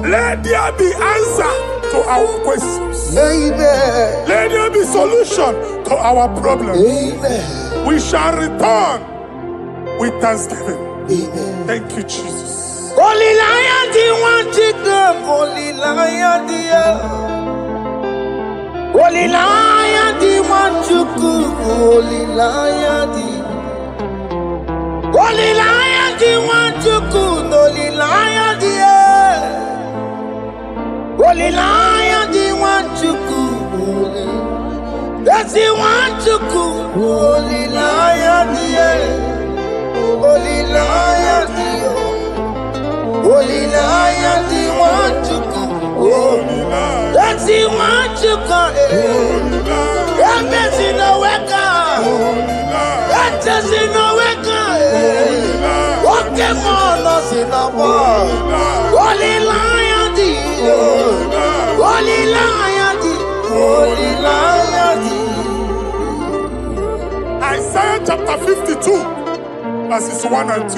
Let there be answer to our questions. Amen. Let there be solution to our problems. Amen. We shall return with thanksgiving. Amen. Thank you, Jesus. Holy Lion, the one to come. Holy Lion, the Holy Lion, the one to come. Holy Lion, the Holy Lion, the one to come. Holy Lion, the Holy Lion, the one to come. That's the one to come. Holy Lion, the Holy Lion, the Holy Lion, the one to come. That's the one to come. That's in the wake. That's in the wake. Okay, more lost in the world. Holy Lion, the Holy Lion, the Holy Lion, the Isaiah chapter 52, verses 1 and 2.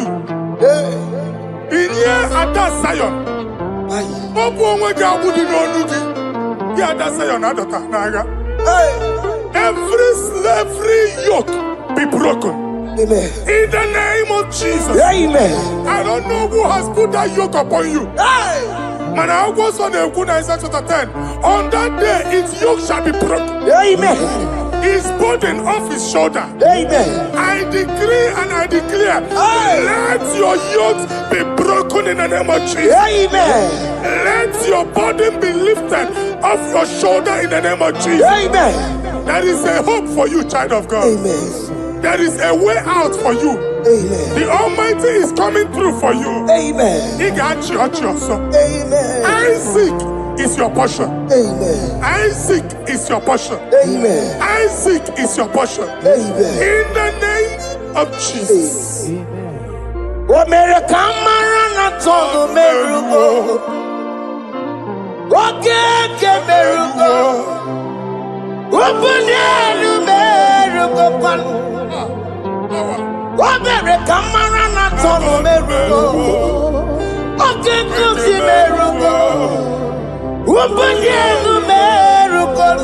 In here at that Zion, every slavery yoke be broken. Amen. In the name of Jesus. Amen. I don't know who has put that yoke upon you. Man, I was on the Isaiah chapter 10. On that day, its yoke shall be broken. Amen. His burden off his shoulder. Amen. I decree and I declare, let your yokes be broken in the name of Jesus. Amen. Let your burden be lifted off your shoulder in the name of Jesus. Amen. There is a hope for you, child of God. Amen. There is a way out for you. Amen. The Almighty is coming through for you. Amen. He got you. Amen. Isaac is your portion. Amen. Isaac is your portion. Amen. Isaac is your portion. Amen. In the name of Jesus. What made a camera not on the miracle? What can miracle? Open the miracle. What made a camera not on the miracle? What can the miracle? Open the miracle.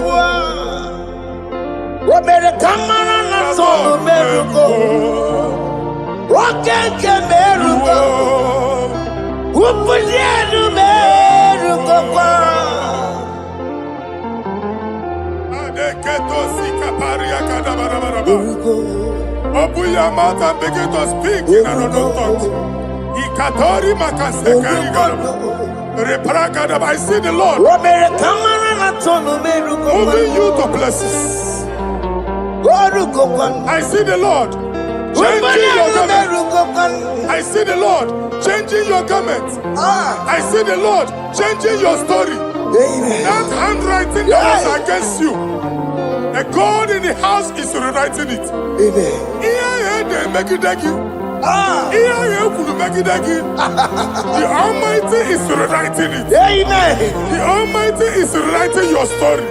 What made a camera not on the miracle? What can miracle? Who put the miracle? Open your mouth and begin to speak in another tongue. I see the Lord moving you to places. I see the Lord changing your garment. I see the Lord changing your garment. I see the Lord changing your story. That handwriting that was against you, a God in the house is rewriting it. The Almighty is rewriting it. The Almighty is rewriting your story.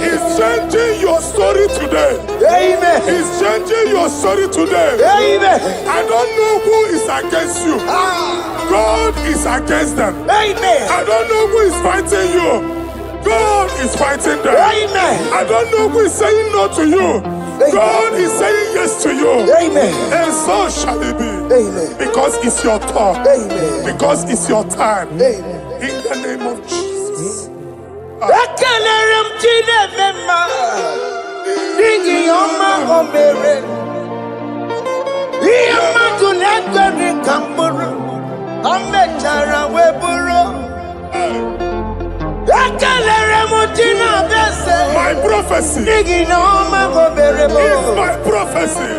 He's changing your story today. He's changing your story today. I don't know who is against you. God is against them. I don't know who is fighting you. God is fighting them. I don't know who is saying no to you. God is saying yes to you. And so shall it be. Because it's your turn. Because it's your time. In the name of Jesus. My prophecy is my prophecy.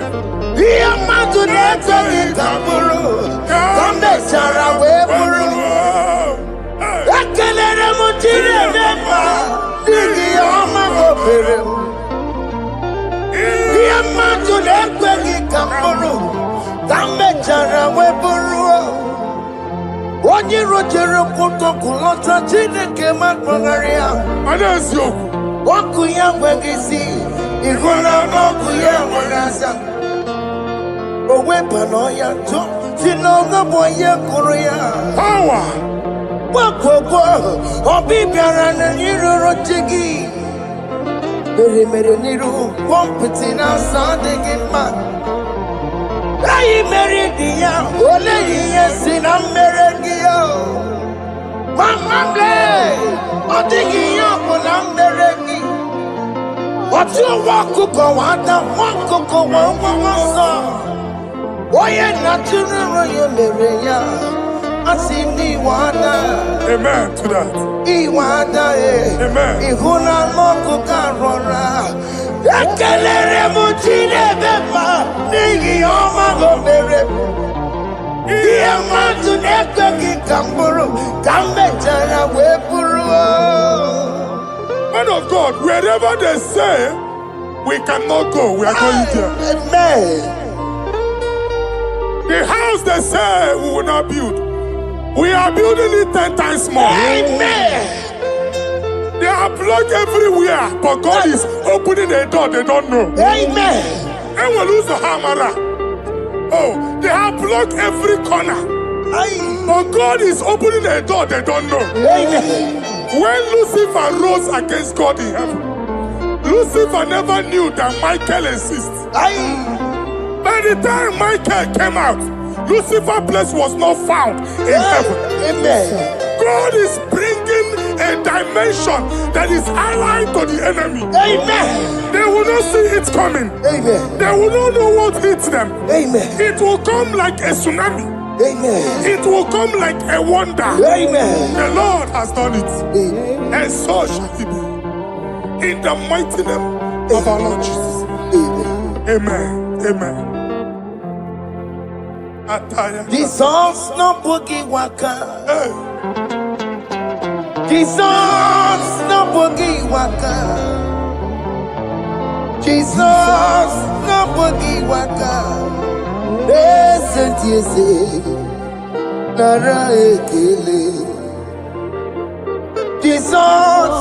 Onye rojere kutokulota Chineke matmagaria. Anaziokwu. Waku ya nwegisi, ihuna waku ya nwegasa. Owe pano ya to, sinoga boye kuru ya. Power. Waku obi biara na niroro chigi. Mere niru, wampiti na sade gima. Ayi meridia, ole yesi na merengia. Mama ble, odigia na merengi. Otu wakuko wada, wakuko wawasa. Oye naturu yo mereya, asini wada. Amen to that. Iwada Amen. Ihuna moku karora. Ekelere mutine beba, nigi oma gomere. Iya matu neko ki kamburu, kambe jana wepuru. Man of God, wherever they say we cannot go, we are going there. Amen. The house they say we will not build, we are building it 10 times more. Amen. They are blocked everywhere, but God is opening a door they don't know. Amen. And we lose the hammer. Oh, they have blocked every corner, but God is opening a door they don't know. Amen. When Lucifer rose against God in heaven, Lucifer never knew that Michael exists. By the time Michael came out, Lucifer's place was not found in heaven. Amen. God is bringing a dimension that is allied to the enemy. Amen. They will not see it coming. Amen. They will not know what hits them. Amen. It will come like a tsunami. Amen. It will come like a wonder. Amen. The Lord has done it. Amen. And so shall it be. In the mighty name of our Lord Jesus. Amen. Amen. Jesus no boogie waka. Hey. Jesus no boogie waka. Jesus no boogie waka. Listen to you say, Nara ekele. Jesus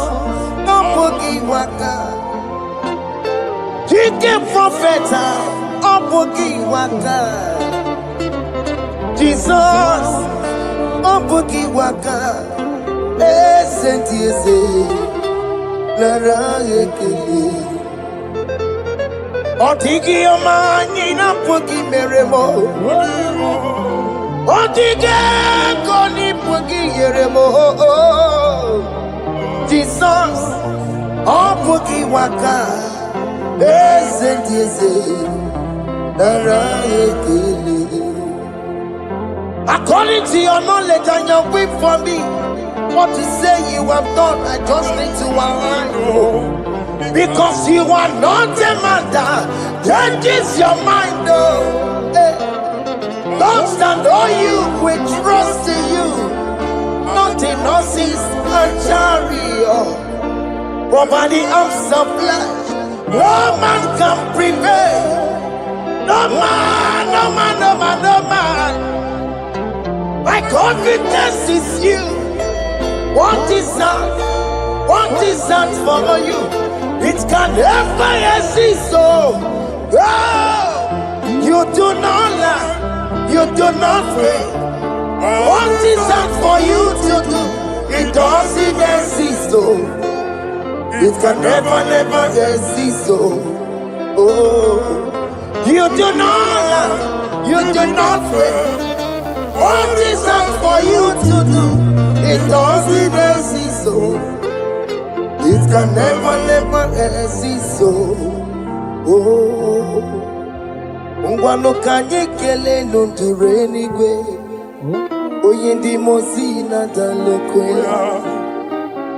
no boogie waka. Chike profeta no boogie waka. Jesus no boogie waka. Listen to you say, Nara ekele. Otigi omani na pugi meremo. Otige koni pugi yeremo. Jesus, oh pugi waka. Ezentieze, nara ekele. According to your knowledge and your will for me, what you say you have done, I just need to align. Because you are not a man that changes your mind, oh. Hey. Don't stand on you, we trust in you. Not in horses and chariot, but by the arms of flesh, no man can prevail. No man, no man, no man, no man. My confidence is you. What is that? What is that for you? It can never exist, so you do not lie, you do not fail. What is that for you to do? It doesn't exist, so it can never, never exist, so you do not lie, you do not fail. What is that for you to do? It doesn't exist, so it can never, never exist, so Ngwano kanye kele nundure nigwe Oyindi mozi na dalokwe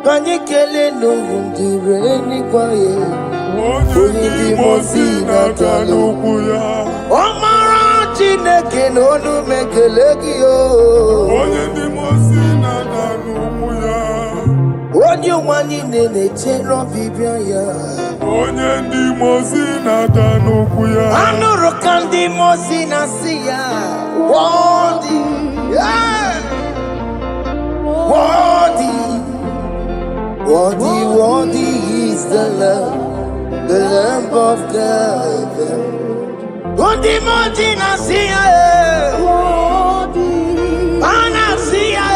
Kanye kele nundure nigwe Oyindi mozi na dalokwe Omara chineke nonu mekelegi yo Oyindi mozi na dalokwe Onye wani nene chero bibia ya Onye ndi mozi na danukwu ya Anuru kandi mozi na siya Worthy, yeah. Worthy, worthy, worthy is the Lamb of God. Worthy mozi na siya Ana siya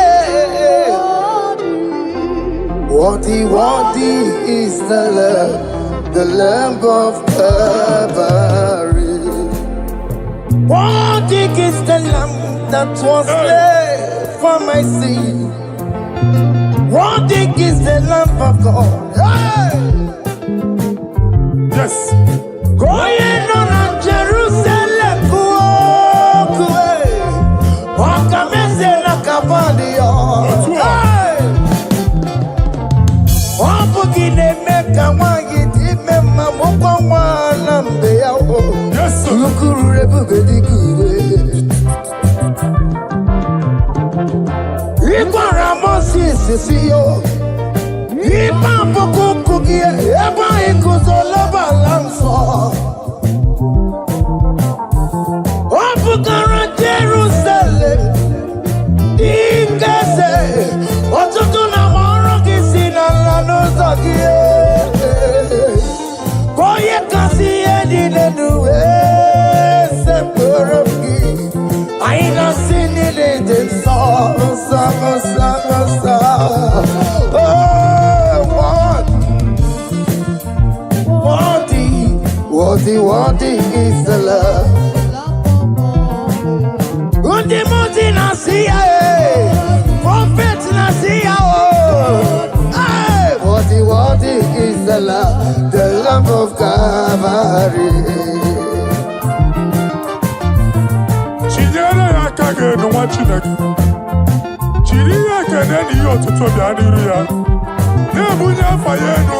Worthy, worthy is the Lamb of Calvary. Worthy is the Lamb that was slain for my sin. Worthy is the Lamb of God. Hey! Yes. Going on Jerusalem, Wakamese na Cavalia. Yes, sir. Worthy is the love. Undi muti nasiya, prophet nasiya. Worthy is the Lamb of Calvary. Chinyere akage no wachineke. Chiri akene ni yotuto bi adiru ya. Ne bunya faye no.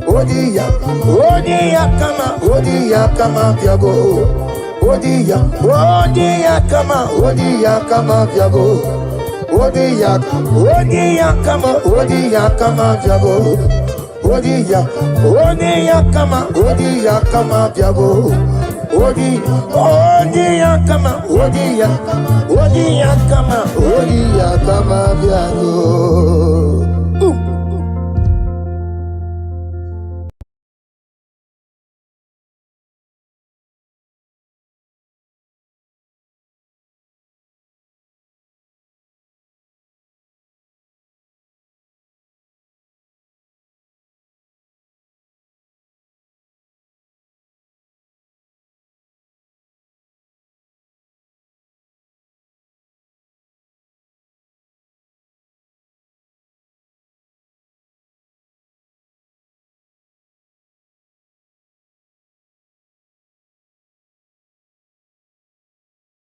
Odia kama piago. Odia kama piago. Odia kama piago. Odia kama piago. Odia kama piago.